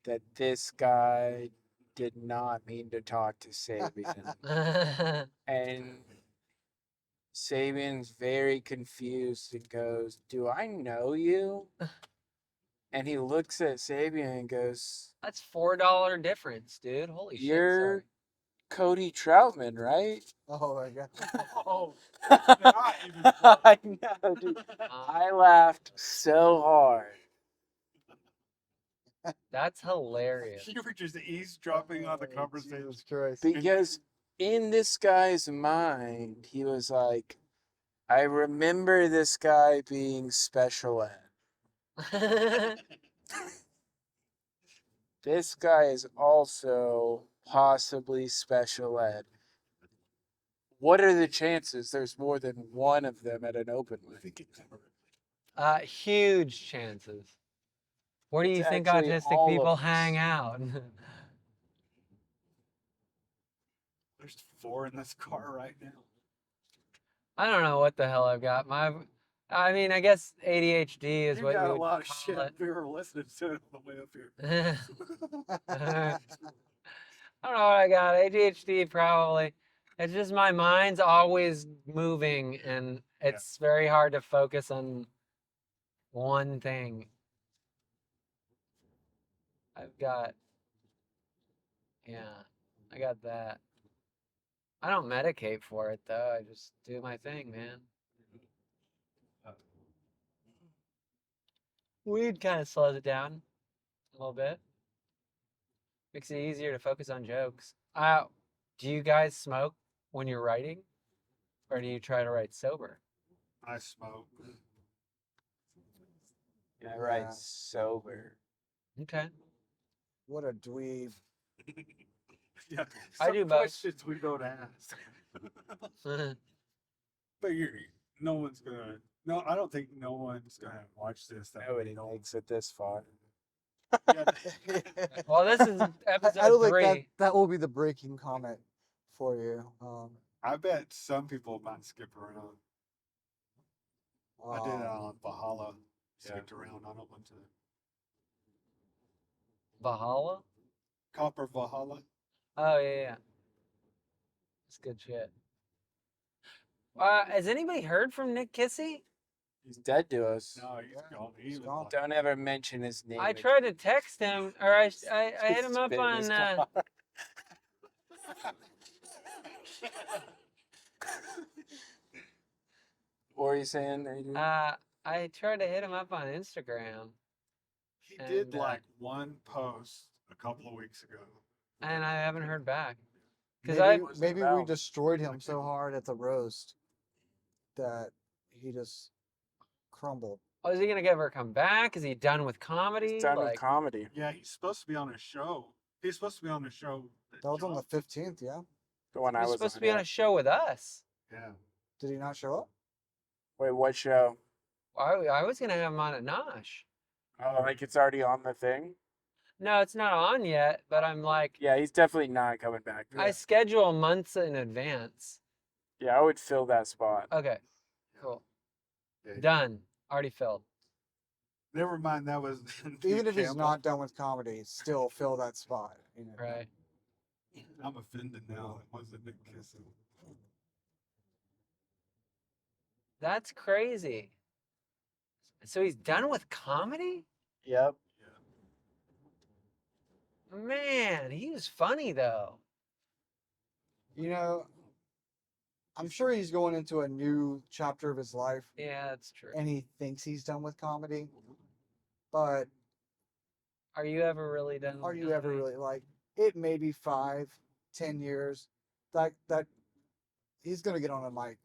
S8: that this guy did not mean to talk to Sabian. And Sabian's very confused and goes, "Do I know you?" And he looks at Sabian and goes,
S3: That's $4 difference, dude. Holy
S8: "You're
S3: shit.
S8: Cody Troutman, right?"
S5: Oh my god.
S4: Oh,
S8: I know, dude. I laughed so hard.
S3: That's hilarious.
S4: you were just eavesdropping on the
S5: Oh,
S4: conversation.
S5: Jesus Christ.
S8: Because in this guy's mind, he was like, I remember this guy being special ed. This guy is also possibly special ed. What are the chances there's more than one of them at an open mic?
S3: Huge chances. Where do you
S8: It's
S3: think
S8: actually
S3: autistic
S8: all of
S3: people
S8: us.
S3: hang out?
S4: There's 4 in this car right now.
S3: I don't know what the hell I've got. I mean, I guess ADHD is
S4: You
S3: what
S4: got
S3: you
S4: a
S3: would
S4: lot of
S3: call
S4: shit.
S3: it.
S4: We were listening to it on the way up here.
S3: I don't know what I got. ADHD probably. It's just my mind's always moving and it's very hard to focus on one thing. I got that. I don't medicate for it though. I just do my thing, man. Weed kind of slows it down a little bit. Makes it easier to focus on jokes. Do you guys smoke when you're writing? Or do you try to write sober?
S4: I smoke.
S8: Yeah, right, sober.
S3: Okay.
S5: What a dweeb.
S4: Yeah,
S3: I
S4: some
S3: do both.
S4: questions we don't ask. But no one's gonna. No, I don't think no one's gonna watch this.
S8: Nobody makes it this far.
S4: Yeah,
S3: Well, this is
S5: I
S3: episode
S5: don't think
S3: 3.
S5: that will be the breaking comment for you.
S4: I bet some people might skip around. I did it on Valhalla. Skipped around on a bunch of
S3: Valhalla?
S4: Copper Valhalla.
S3: Oh, yeah. That's good shit. Has anybody heard from Nick Kissy?
S8: He's dead to us.
S4: No, he's gone. He
S5: he's
S4: was
S5: gone.
S4: like-
S8: Don't ever mention his name.
S3: I
S8: again.
S3: tried to text him, or I hit him
S8: Just
S3: up
S8: spit in his
S3: on.
S8: car. What were you saying, Adrian?
S3: I tried to hit him up on Instagram,
S4: He did
S3: And,
S4: like one post a couple of weeks ago.
S3: and I haven't heard back. Because
S5: Maybe we
S8: about?
S5: destroyed him so hard at the roast that he just crumbled.
S3: is he gonna ever come back? Is he done with comedy?
S8: He's done with
S3: Like,
S8: comedy.
S4: Yeah, he's supposed to be on a show. He's supposed to be on a show.
S5: That was on the 15th, yeah?
S8: The one I
S3: he's
S8: was
S3: supposed to be on
S8: yeah.
S3: a show with us.
S4: Yeah.
S5: Did he not show up?
S8: Wait, what show?
S3: I was gonna have him on at Nosh.
S8: Oh, like it's already on the thing?
S3: No, it's not on yet. But I'm like,
S8: Yeah, he's definitely not coming back.
S3: I schedule months in advance.
S8: Yeah, I would fill that spot.
S3: Okay, cool.
S4: Yeah.
S3: Done. Already filled.
S4: Never mind. That was
S5: Even if he's
S4: Campbell.
S5: not done with comedy, still fill that spot. You know?
S3: Right.
S4: I'm offended now. It wasn't Nick Kissing.
S3: That's crazy. So he's done with comedy?
S8: Yep.
S3: Man, he was funny though.
S5: You know, I'm sure he's going into a new chapter of his life,
S3: Yeah, that's true.
S5: and he thinks he's done with comedy. But
S3: Are you ever really done?
S5: are
S3: with
S5: you ever
S3: comedy?
S5: really like? It may be 5, 10 years. That he's gonna get on a mic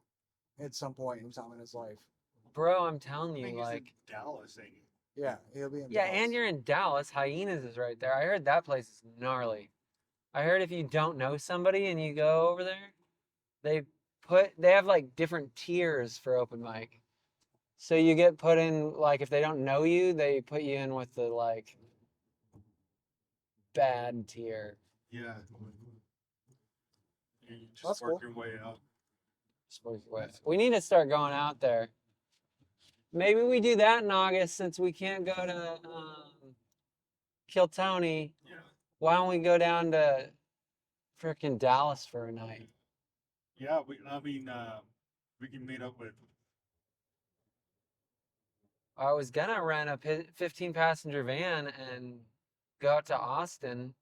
S5: at some point in time in his life.
S3: Bro, I'm telling
S4: I
S3: you,
S4: think he's
S3: like,
S4: in Dallas, ain't he?
S5: Yeah, he'll be in.
S3: yeah,
S5: Dallas.
S3: and you're in Dallas. Hyenas is right there. I heard that place is gnarly. I heard if you don't know somebody and you go over there, they have like different tiers for open mic. So you get put in, like, if they don't know you, they put you in with the like bad tier.
S4: Yeah. You just
S5: That's
S4: work
S5: cool.
S4: your way up.
S3: We need to start going out there. Maybe we do that in August since we can't go to Kiltony.
S4: Yeah.
S3: Why don't we go down to frickin' Dallas for a night?
S4: Yeah, we can meet up with.
S3: I was gonna rent a 15-passenger van and go out to Austin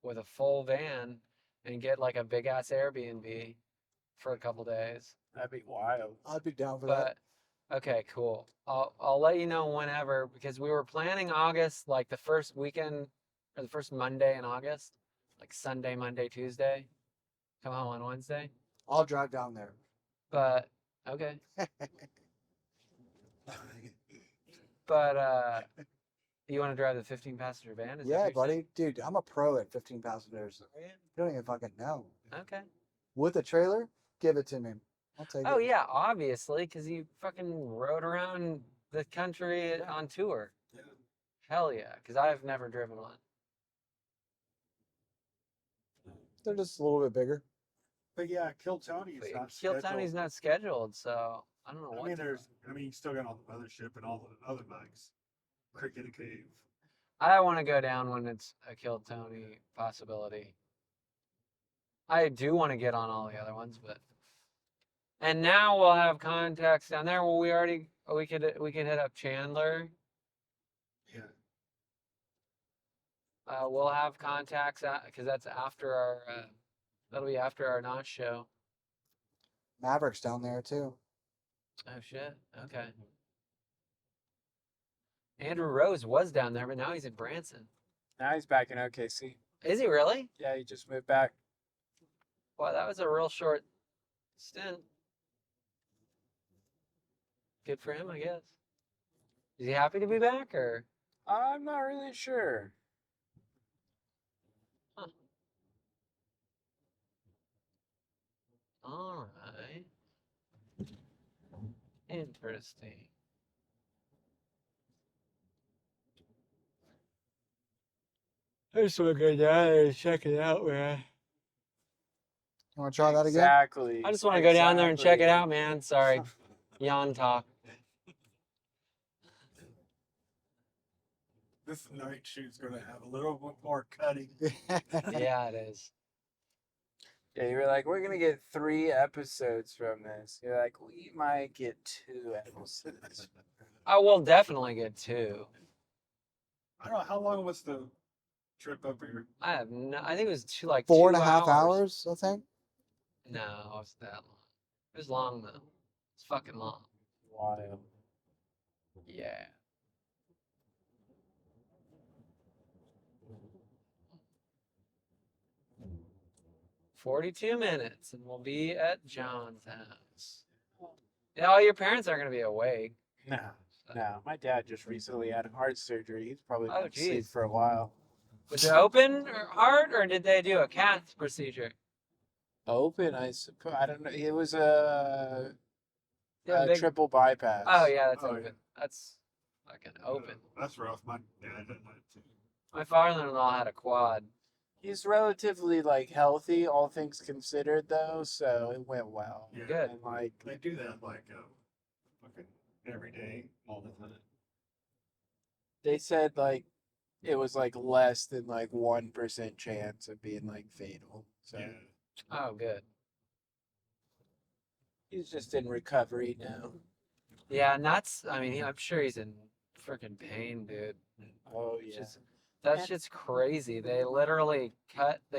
S3: with a full van and get like a big ass Airbnb for a couple days.
S8: That'd be wild.
S5: I'd be down for that.
S3: But okay, cool. I'll let you know whenever, because we were planning August, like the first weekend or the first Monday in August, like Sunday, Monday, Tuesday. Come home on Wednesday.
S5: I'll drive down there.
S3: But okay. But you want to drive the 15-passenger van? Is that
S5: Yeah,
S3: what you're
S5: buddy. Dude, I'm a pro at 15 passengers. You don't even fucking know.
S3: saying? Okay.
S5: With a trailer, give it to me. I'll take
S3: Oh
S5: it.
S3: yeah, obviously, because you fucking rode around the country on tour.
S4: Yeah.
S3: Hell yeah, because I've never driven one.
S5: They're just a little bit bigger.
S4: But yeah, Kiltony is not
S3: Kiltony's not scheduled, so I don't know what.
S4: You still got all the mothership and all the other bikes. Cricket Cave.
S3: I want to go down when it's a Kiltony possibility. I do want to get on all the other ones, but. And now we'll have contacts down there. Well, we could hit up Chandler.
S4: Yeah.
S3: We'll have contacts because that's after our. That'll be after our Notch show.
S5: Maverick's down there too.
S3: Oh shit. Okay. Andrew Rose was down there, but now he's in Branson.
S8: Now he's back in OKC.
S3: Is he really?
S8: Yeah, he just moved back.
S3: Well, that was a real short stint. Good for him, I guess. Is he happy to be back, or?
S8: I'm not really sure.
S3: Huh. All right. Interesting. I just want to go down there and check it out, man.
S5: You want to try that again?
S8: Exactly.
S3: I just want to go down there and check it out, man. Sorry. Yawn talk.
S4: This night shoot's gonna have a little bit more cutting.
S3: Yeah, it is.
S8: Yeah, you were like, we're gonna get 3 episodes from this. You're like, we might get 2 episodes.
S3: I will definitely get 2.
S4: I don't know how long was the trip up here.
S3: I think it was like
S5: 4.5 hours, I think.
S3: No, it wasn't that long. It was long though. It's fucking long.
S8: Wild.
S3: Yeah. "42 minutes and we'll be at John's house." Yeah, all your parents aren't gonna be awake.
S8: No, no. My dad just recently had heart surgery. He's probably
S3: Oh,
S8: been asleep
S3: geez.
S8: for a while.
S3: Was it open or heart, or did they do a cath procedure?
S8: Open, I suppose. I don't know. It was
S3: Yeah, big-
S8: triple bypass.
S3: Oh yeah, that's
S4: Oh,
S3: open.
S4: yeah.
S3: That's fucking open.
S4: That's rough. My dad had that too.
S3: My father-in-law had a quad.
S8: He's relatively like healthy, all things considered, though, so it went well.
S4: Yeah.
S3: Good.
S8: And like,
S4: They do that like fucking every day, all the time.
S8: they said like it was like less than like 1% chance of being like fatal. So
S4: Yeah.
S3: Oh, good.
S8: he's just in recovery now.
S3: Yeah, and I'm sure he's in freaking pain, dude.
S8: Oh
S3: It's
S8: yeah.
S3: just- that shit's crazy. They literally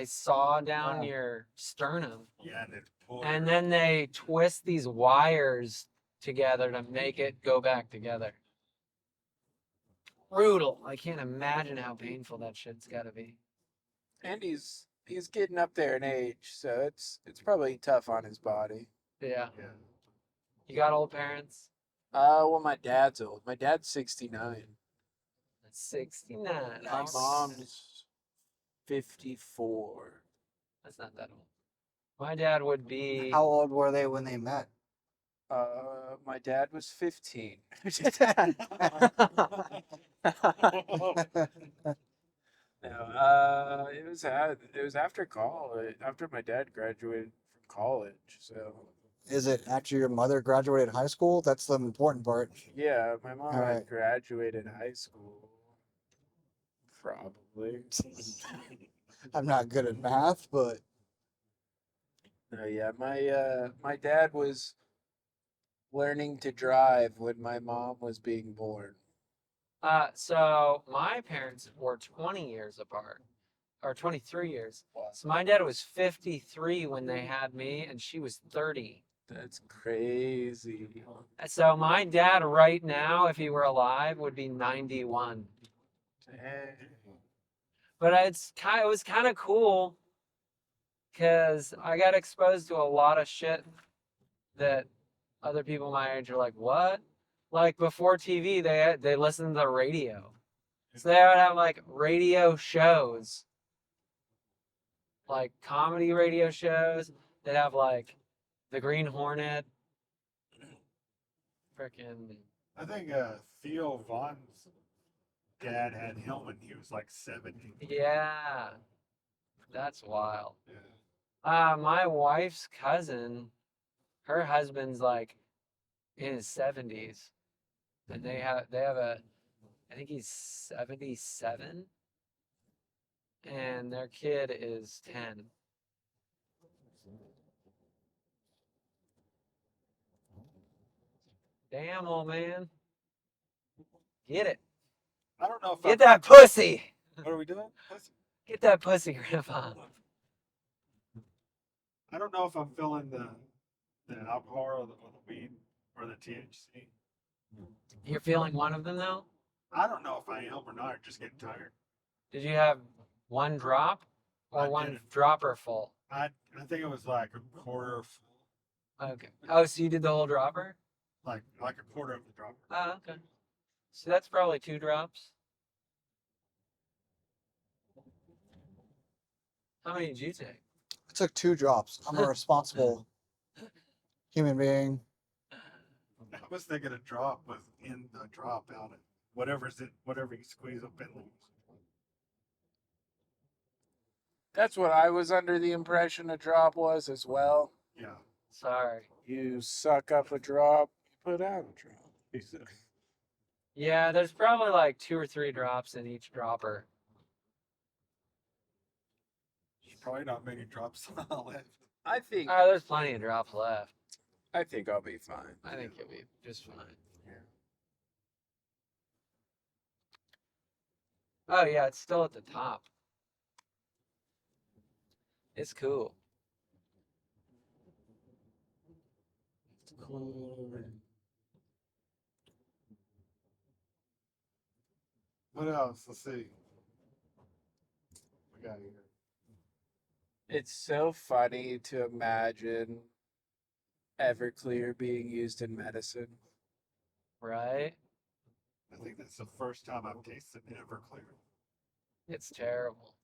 S3: saw down
S8: Wow.
S3: your sternum.
S4: Yeah, and
S3: and then they twist these wires together to make it go back together. Brutal. I can't imagine how painful that shit's gotta be.
S8: And he's getting up there in age, so it's probably tough on his body.
S3: Yeah.
S4: Yeah.
S3: You got old parents?
S8: Well, my dad's old. My dad's 69.
S3: 69.
S8: My mom's 54.
S3: That's not that old. My dad would be.
S5: How old were they when they met?
S8: My dad was 15. No, it was after college, after my dad graduated from college. So
S5: Is it after your mother graduated high school? That's the important part.
S8: yeah, my mom
S5: All
S8: had
S5: right.
S8: graduated high school. Probably.
S5: I'm not good at math, but
S8: No, yeah, my dad was learning to drive when my mom was being born.
S3: So my parents were 20 years apart, or 23 years. So my dad was 53 when they had me, and she was 30.
S8: That's crazy.
S3: So my dad right now, if he were alive, would be 91. But it was kind of cool because I got exposed to a lot of shit that other people my age are like, what? Like before TV, they listened to the radio. So they would have like radio shows, like comedy radio shows. They'd have like the Green Hornet, frickin'
S4: I think Theo Vaughn's dad had him when he was like 70.
S3: yeah, that's wild.
S4: Yeah.
S3: My wife's cousin, her husband's like in his 70s, and they have a, I think he's 77, and their kid is 10. Damn, old man, get it,
S4: I don't know if
S3: get that pussy,
S4: What are we doing?
S3: get that pussy, Grandpa.
S4: I don't know if I'm feeling the alcohol or the weed or the THC.
S3: You're feeling one of them though?
S4: I don't know if I am or not. I'm just getting tired.
S3: Did you have one drop or
S4: I
S3: one
S4: didn't.
S3: dropper full?
S4: I think it was like a quarter full,
S3: Okay. Oh, so you did the whole dropper?
S4: like a quarter of the dropper.
S3: Oh, okay. So that's probably 2 drops. How many did you take?
S5: I took 2 drops. I'm a responsible human being.
S4: I was thinking a drop was in the drop out of whatever you squeeze up in there.
S8: That's what I was under the impression a drop was as well.
S4: Yeah.
S3: Sorry.
S8: You suck up a drop, you put out a drop.
S3: Yeah, there's probably like 2 or 3 drops in each dropper.
S4: There's probably not many drops left.
S8: I think
S3: Oh, there's plenty of drops left.
S8: I'll be fine.
S3: I think you'll be just fine. Oh yeah, it's still at the top. It's cool.
S4: What else? Let's see. We got here.
S8: It's so funny to imagine Everclear being used in medicine.
S3: Right?
S4: I think that's the first time I've tasted Everclear.
S3: It's terrible.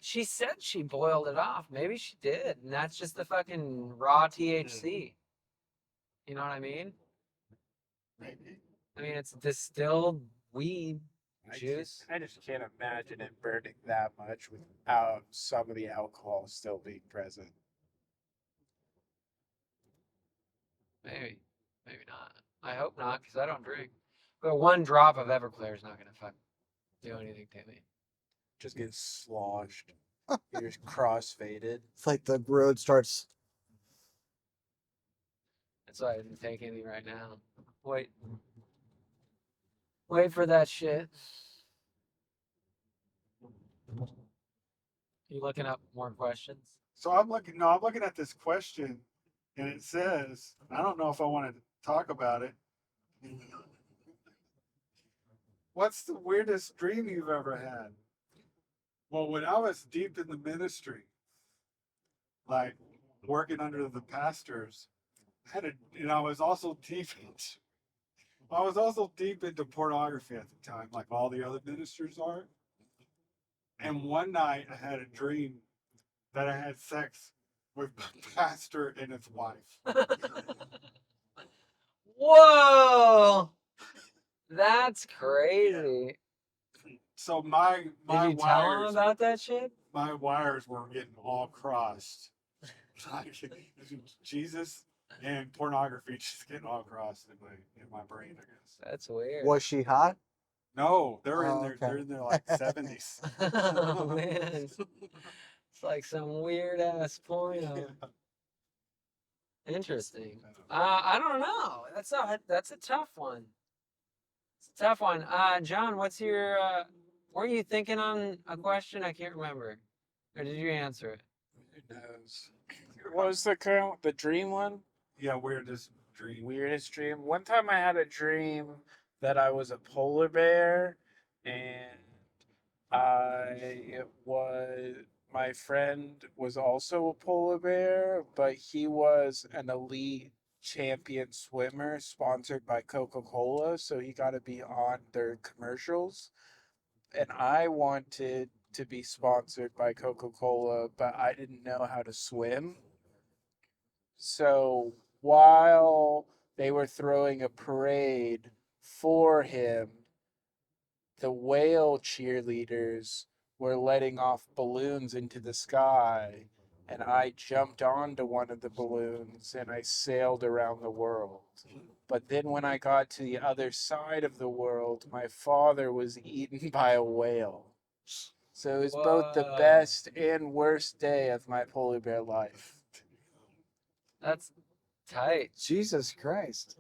S3: She said she boiled it off. Maybe she did. And that's just the fucking raw THC. You know what I mean?
S4: Maybe.
S3: I mean, it's distilled weed juice.
S8: I just can't imagine it burning that much without some of the alcohol still being present.
S3: Maybe. Maybe not. I hope not, because I don't drink. But 1 drop of Everclear is not going to do anything to me.
S8: Just get sloshed. You're just cross-faded.
S5: It's like the road starts.
S3: That's why I didn't take any right now. Wait. Wait for that shit. You looking up more questions?
S4: So I'm looking. No, I'm looking at this question, and it says, I don't know if I want to talk about it. What's the weirdest dream you've ever had? Well, when I was deep in the ministry, like working under the pastors, and I was also deep into pornography at the time, like all the other ministers are. And one night I had a dream that I had sex with the pastor and his wife.
S3: Whoa! That's crazy.
S4: So my
S3: Did you tell him
S4: wires,
S3: about that shit?
S4: my wires were getting all crossed. Like, Jesus and pornography just getting all crossed in my brain, I guess.
S3: That's weird.
S5: Was she hot?
S4: No, they're in
S5: Oh,
S4: their
S5: okay.
S4: they're in their like 70s.
S3: Oh man, it's like some weird ass porno. Interesting. I don't know. That's a tough one. It's a tough one. John, what's your? Were you thinking on a question? I can't remember. Or did you answer it?
S4: Who knows?
S8: What was the dream one?
S4: Yeah, weirdest dream.
S8: Weirdest dream. One time I had a dream that I was a polar bear, and my friend was also a polar bear, but he was an elite champion swimmer sponsored by Coca-Cola, so he got to be on their commercials. And I wanted to be sponsored by Coca-Cola, but I didn't know how to swim. So while they were throwing a parade for him, the whale cheerleaders were letting off balloons into the sky, and I jumped onto one of the balloons and I sailed around the world. But then when I got to the other side of the world, my father was eaten by a whale. So it was both the
S3: Whoa.
S8: best and worst day of my polar bear life.
S3: That's tight.
S5: Jesus Christ.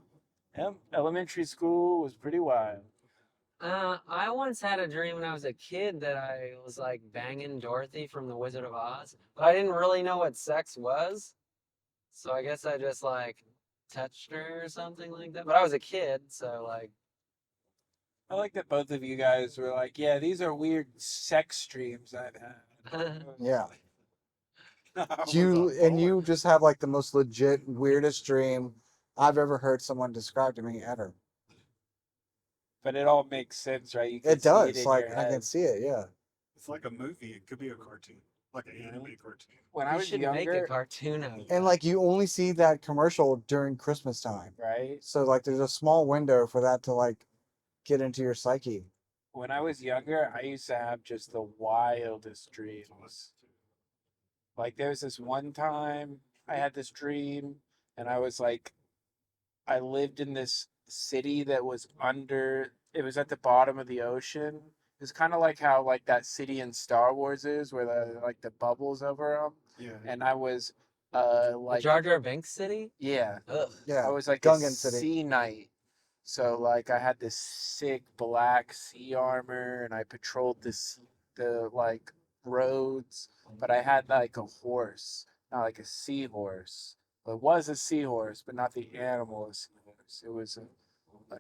S8: Yep, elementary school was pretty wild.
S3: I once had a dream when I was a kid that I was like banging Dorothy from The Wizard of Oz, but I didn't really know what sex was. So I guess I just like touched her or something like that. But I was a kid, so like.
S8: I like that both of you guys were like, yeah, these are weird sex dreams I've had.
S5: Yeah.
S4: I was
S5: You
S4: a
S5: and
S4: polar-
S5: you just have like the most legit weirdest dream I've ever heard someone describe to me ever.
S8: But it all makes sense, right? You can
S5: It
S8: see
S5: does.
S8: it in
S5: Like
S8: your
S5: I
S8: head.
S5: can see it. Yeah.
S4: It's like a movie. It could be a cartoon, like an animated cartoon.
S8: When I
S3: You
S8: was
S3: should make a
S8: younger,
S3: cartoon out of
S5: And
S3: that.
S5: like you only see that commercial during Christmas time.
S8: right?
S5: So like there's a small window for that to like get into your psyche.
S8: When I was younger, I used to have just the wildest dreams. Like there was this one time I had this dream, and I was like, I lived in this city that was it was at the bottom of the ocean. It's kind of like how like that city in Star Wars is, where the bubbles over them.
S4: Yeah.
S8: And I was
S3: The
S8: like,
S3: Jar Jar Binks city?
S8: yeah,
S3: Ugh.
S5: Yeah.
S8: I was like a
S5: Gungan City.
S8: sea knight. So like I had this sick black sea armor, and I patrolled the like roads, but I had like a horse, not like a seahorse. Well, it was a seahorse, but not the animal of seahorse. It was an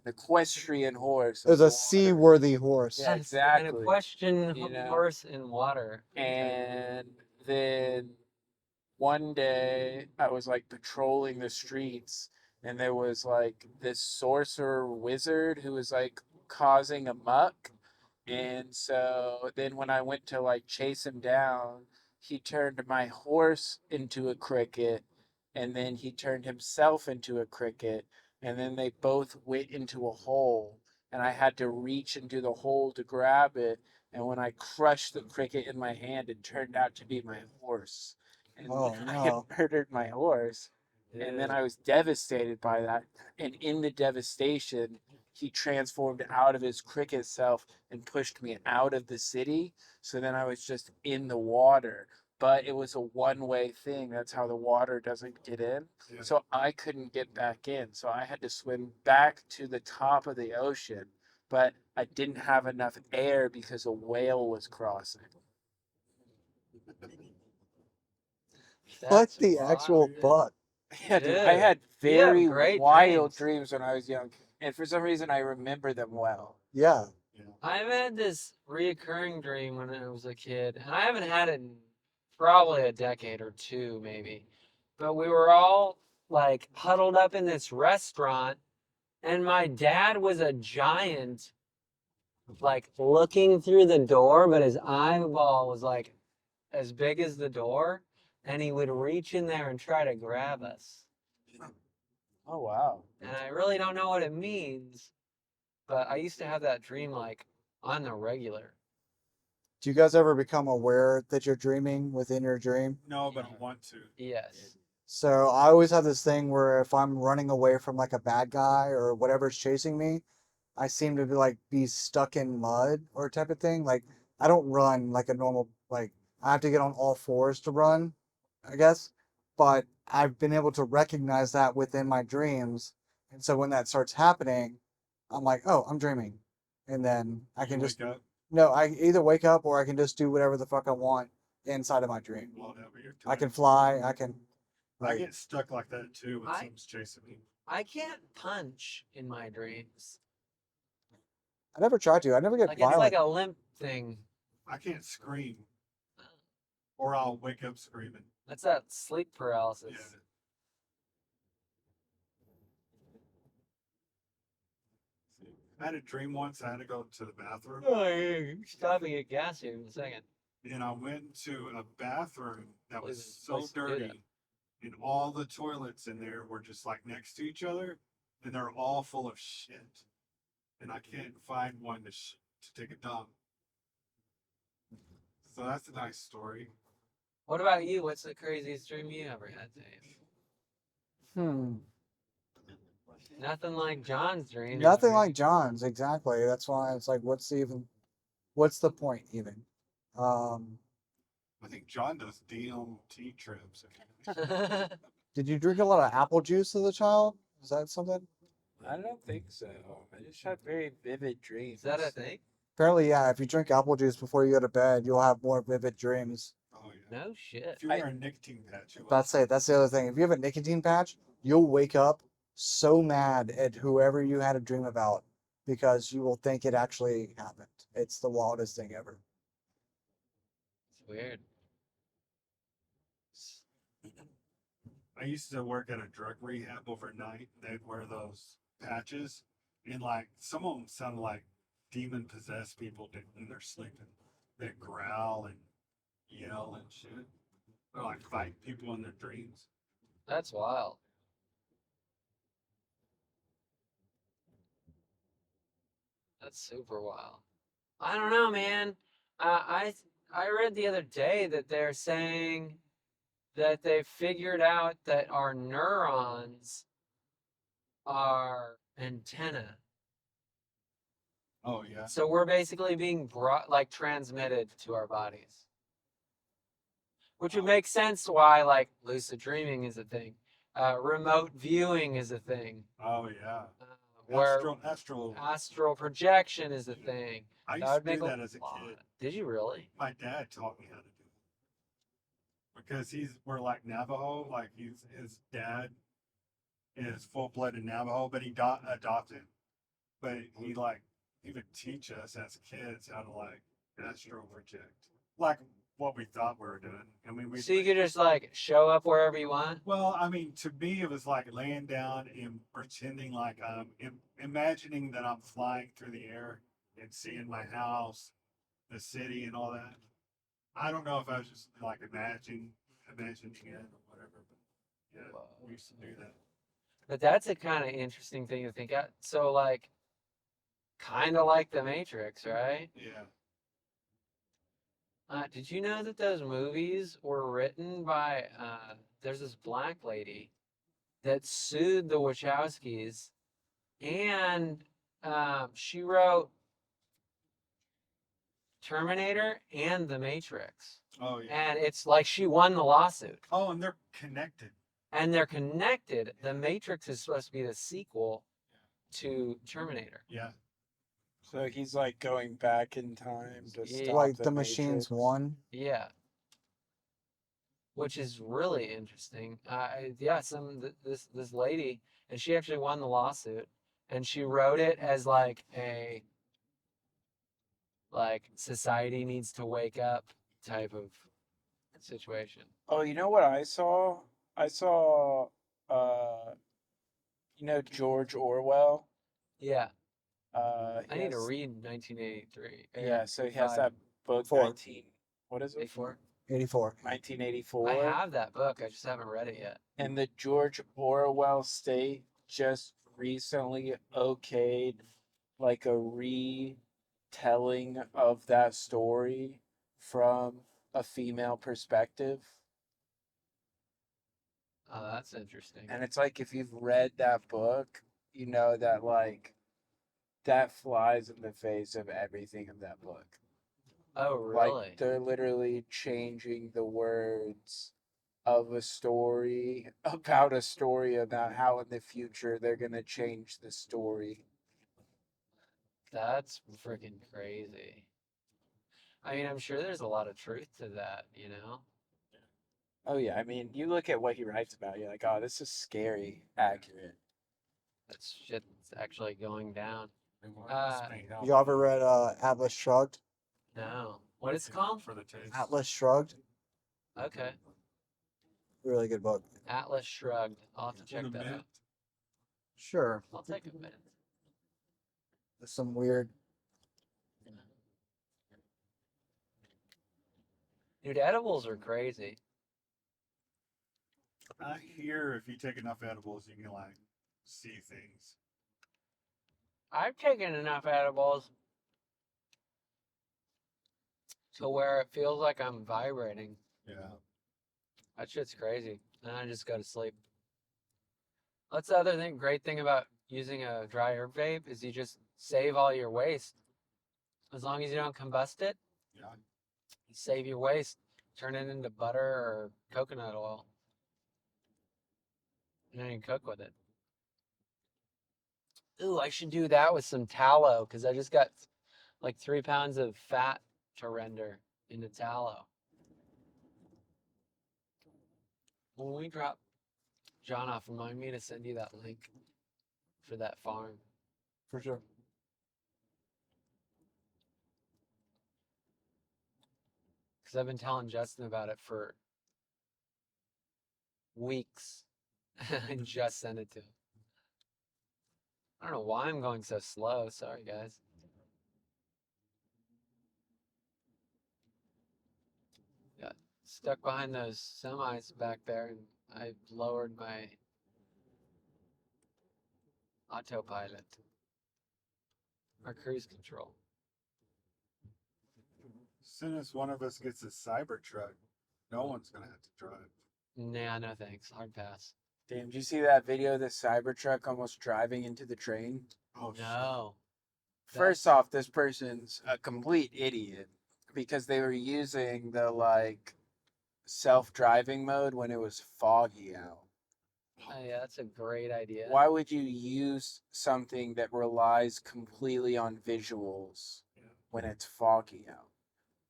S8: equestrian horse.
S5: There's
S8: of
S5: a
S8: the water.
S5: seaworthy horse.
S8: Yeah,
S3: An
S8: exactly.
S3: equestrian
S8: You know.
S3: horse in water.
S8: And then one day I was like patrolling the streets, and there was like this sorcerer wizard who was like causing a muck. And so then when I went to like chase him down, he turned my horse into a cricket, and then he turned himself into a cricket, and then they both went into a hole, and I had to reach into the hole to grab it. And when I crushed the cricket in my hand, it turned out to be my horse. And
S5: Oh,
S8: I had
S5: no.
S8: murdered my horse. And then I was devastated by that. And in the devastation, he transformed out of his cricket self and pushed me out of the city. So then I was just in the water. But it was a one-way thing. That's how the water doesn't get in.
S4: Yeah.
S8: So I couldn't get back in. So I had to swim back to the top of the ocean. But I didn't have enough air because a whale was crossing.
S5: What
S3: That's
S5: the
S3: wild.
S5: actual fuck?
S8: Yeah, dude, I
S3: Dude,
S8: had
S3: you have
S8: very
S3: great
S8: wild
S3: dreams.
S8: dreams when I was young, and for some reason I remember them well.
S5: Yeah.
S3: I've had this reoccurring dream when I was a kid, and I haven't had it in probably a decade or two, maybe. But we were all like huddled up in this restaurant, and my dad was a giant, like looking through the door, but his eyeball was like as big as the door, and he would reach in there and try to grab us.
S8: Oh wow.
S3: And I really don't know what it means, but I used to have that dream like on the regular.
S5: Do you guys ever become aware that you're dreaming within your dream?
S4: No, but I want to.
S3: Yes.
S5: So I always have this thing where if I'm running away from like a bad guy or whatever's chasing me, I seem to be stuck in mud or type of thing. Like I don't run like a normal like I have to get on all fours to run, I guess. But I've been able to recognize that within my dreams. And so when that starts happening, I'm like, oh, I'm dreaming. And then I can just
S4: wake up.
S5: no, I either wake up or I can just do whatever the fuck I want inside of my dream.
S4: Whatever you're
S5: I can
S4: doing.
S5: fly, I can
S4: I get stuck like that too when
S3: I-
S4: something's chasing me.
S3: I can't punch in my dreams.
S5: I never try to. I never get
S3: Like
S5: violent.
S3: it's like a limp thing.
S4: I can't scream, or I'll wake up screaming.
S3: That's that sleep paralysis.
S4: Yeah. I had a dream once. I had to go to the bathroom,
S3: Oh, yeah, stop and get gas here in a second.
S4: and I went to a bathroom that was
S3: Please,
S4: so
S3: please do that.
S4: dirty, and all the toilets in there were just like next to each other, and they're all full of shit, and I can't find one to take a dump. So that's a nice story.
S3: What about you? What's the craziest dream you ever had, Dave? Nothing like John's dream.
S5: Nothing like John's, exactly. That's why it's like, what's the point even?
S4: I think John does DMT trips.
S5: Did you drink a lot of apple juice as a child? Is that something?
S8: I don't think so. I just had very vivid dreams.
S3: Is that a thing?
S5: Apparently, yeah. If you drink apple juice before you go to bed, you'll have more vivid dreams.
S4: Oh yeah.
S3: No shit.
S4: If you wear a nicotine patch, you will.
S5: That's the other thing. If you have a nicotine patch, you'll wake up so mad at whoever you had a dream about because you will think it actually happened. It's the wildest thing ever.
S3: It's weird.
S4: I used to work at a drug rehab overnight. They'd wear those patches, and like some of them sounded like demon possessed people when they're sleeping. They growl and yell and shit. Or like fight people in their dreams.
S3: That's wild. That's super wild. I don't know, man. I read the other day that they're saying that they figured out that our neurons are antenna.
S4: Oh yeah.
S3: So we're basically being brought, like transmitted to our bodies. Which would make sense why like lucid dreaming is a thing. Remote viewing is a thing.
S4: Oh yeah.
S3: Where
S4: Astral.
S3: projection is a thing.
S4: I used
S3: That would
S4: to
S3: make
S4: do
S3: a
S4: that as a
S3: lot.
S4: kid.
S3: Did you really?
S4: My dad taught me how to do it. Because we're like Navajo, like his dad is full-blooded Navajo, but he adopted. But he would teach us as kids how to like astral project, like what we thought we were doing. I mean,
S3: So you could just like show up wherever you want?
S4: Well, I mean, to me, it was like laying down and pretending like imagining that I'm flying through the air and seeing my house, the city, and all that. I don't know if I was just like imagining it or whatever, but yeah, we used to do that.
S3: But that's a kind of interesting thing to think out. So like, kind of like the Matrix, right?
S4: Yeah.
S3: Did you know that those movies were written by, there's this black lady that sued the Wachowskis, and she wrote Terminator and The Matrix.
S4: Oh yeah.
S3: And it's like she won the lawsuit.
S4: Oh, and they're connected.
S3: And they're connected. The Matrix is supposed to be the sequel to Terminator.
S4: Yeah.
S8: So he's like going back in time to
S3: Yeah.
S8: stop
S5: Like
S8: the
S5: the Machines
S8: Matrix.
S5: one.
S3: Yeah. which is really interesting. Yeah, this lady, and she actually won the lawsuit, and she wrote it as like a society needs to wake up type of situation.
S8: Oh, you know what I saw? I saw, George Orwell.
S3: Yeah,
S8: He
S3: I need to
S8: has,
S3: read 1983.
S8: yeah, so he has that book,
S5: Four.
S8: 19, what is it?
S3: 84.
S5: 84.
S8: 1984.
S3: I have that book. I just haven't read it yet.
S8: And the George Orwell state just recently okayed like a retelling of that story from a female perspective.
S3: Oh, that's interesting.
S8: And it's like if you've read that book, you know that like that flies in the face of everything of that book.
S3: Oh, really?
S8: Like they're literally changing the words of a story about how in the future they're gonna change the story.
S3: That's freaking crazy. I mean, I'm sure there's a lot of truth to that, you know?
S8: Oh yeah, I mean, you look at what he writes about, you're like, oh, this is scary accurate.
S3: That shit's actually going down.
S5: You ever read Atlas Shrugged?
S3: No. What is it called?
S4: For the taste.
S5: Atlas Shrugged?
S3: Okay.
S5: Really good book.
S3: Atlas Shrugged. I'll have to check
S4: In a
S3: that
S4: minute.
S3: out.
S5: Sure.
S3: I'll take a minute.
S5: There's some weird.
S3: Dude, edibles are crazy.
S4: I hear if you take enough edibles, you can like see things.
S3: I've taken enough edibles to where it feels like I'm vibrating.
S4: Yeah.
S3: That shit's crazy. And I just go to sleep. That's the other great thing about using a dry herb vape is you just save all your waste. As long as you don't combust it,
S4: Yeah.
S3: you save your waste. Turn it into butter or coconut oil. And then you cook with it. Ooh, I should do that with some tallow because I just got like 3 pounds of fat to render into tallow. When we drop John off, remind me to send you that link for that farm.
S5: For sure.
S3: Because I've been telling Justin about it for weeks. I just sent it to him. I don't know why I'm going so slow. Sorry, guys. Got stuck behind those semis back there, and I lowered my autopilot or cruise control.
S4: As soon as one of us gets a cyber truck, no one's gonna have to drive.
S3: Nah, no thanks. Hard pass.
S8: Damn, did you see that video of the Cybertruck almost driving into the train?
S4: Oh
S3: No.
S8: First off, this person's a complete idiot because they were using the like self-driving mode when it was foggy out.
S3: Oh, yeah, that's a great idea.
S8: Why would you use something that relies completely on visuals when it's foggy out?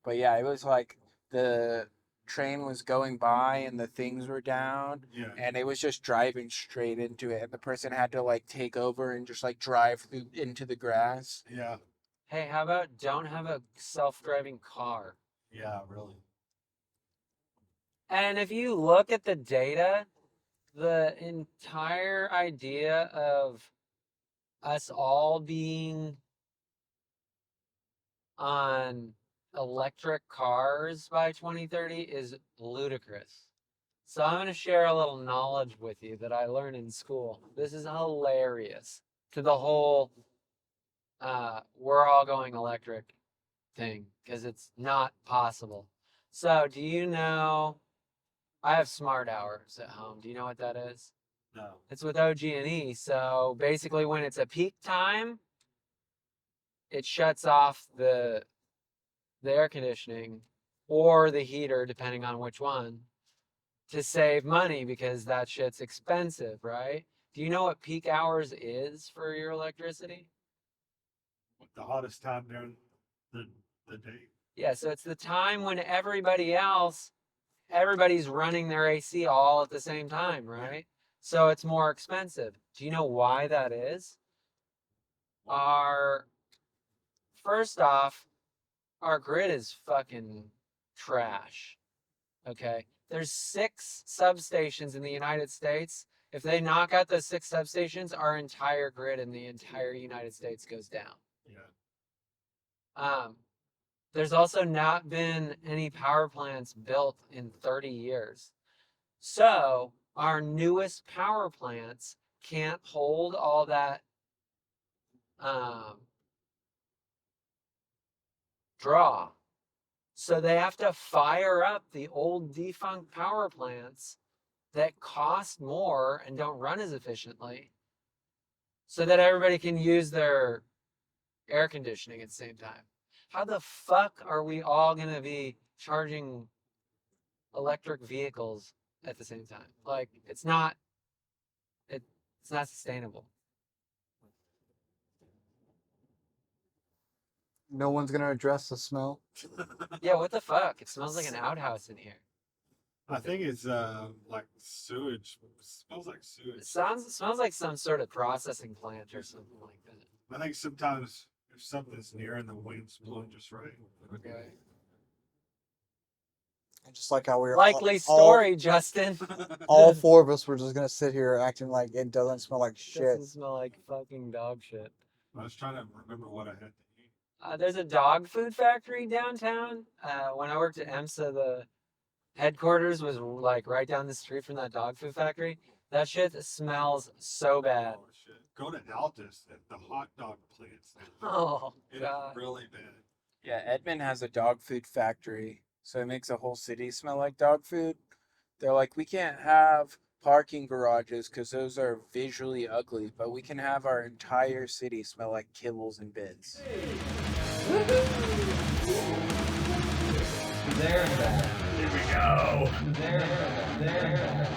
S8: But yeah, it was like the train was going by and the things were down
S4: Yeah.
S8: and it was just driving straight into it and the person had to like take over and just like drive through into the grass.
S4: Yeah.
S3: Hey, how about don't have a self-driving car?
S4: Yeah, really.
S3: And if you look at the data, the entire idea of us all being on electric cars by 2030 is ludicrous. So I'm going to share a little knowledge with you that I learned in school. This is hilarious to the whole we're all going electric thing because it's not possible. So do you know, I have smart hours at home. Do you know what that is?
S4: No.
S3: It's with OG&E. So basically when it's a peak time, it shuts off the air conditioning or the heater, depending on which one, to save money because that shit's expensive, right? Do you know what peak hours is for your electricity?
S4: The hottest time during the day.
S3: Yeah, so it's the time when everybody else everybody's running their AC all at the same time, right? So it's more expensive. Do you know why that is? First off, our grid is fucking trash. Okay. There's 6 substations in the United States. If they knock out those 6 substations, our entire grid in the entire United States goes down.
S4: Yeah.
S3: There's also not been any power plants built in 30 years. So our newest power plants can't hold all that draw. So they have to fire up the old defunct power plants that cost more and don't run as efficiently so that everybody can use their air conditioning at the same time. How the fuck are we all going to be charging electric vehicles at the same time? Like, it's not sustainable.
S5: No one's gonna address the smell.
S3: Yeah, what the fuck? It smells like an outhouse in here.
S4: I think it's like sewage. It smells like sewage.
S3: It smells like some sort of processing plant or something like that.
S4: I think sometimes if something's near and the wind's blowing just right.
S3: Okay.
S5: And just like how we're
S3: Likely story, Justin.
S5: all 4 of us were just gonna sit here acting like it doesn't smell like shit.
S3: Doesn't smell like fucking dog shit.
S4: I was trying to remember what I had to eat.
S3: There's a dog food factory downtown. When I worked at EMSA, the headquarters was like right down the street from that dog food factory. That shit smells so bad.
S4: Oh shit! Go to Altus at the hot dog plants.
S3: Oh
S4: It's
S3: god.
S4: really bad.
S8: Yeah, Edmond has a dog food factory, so it makes a whole city smell like dog food. They're like, we can't have parking garages because those are visually ugly, but we can have our entire city smell like kibbles and bits.
S3: There.
S7: Here we go.
S3: There.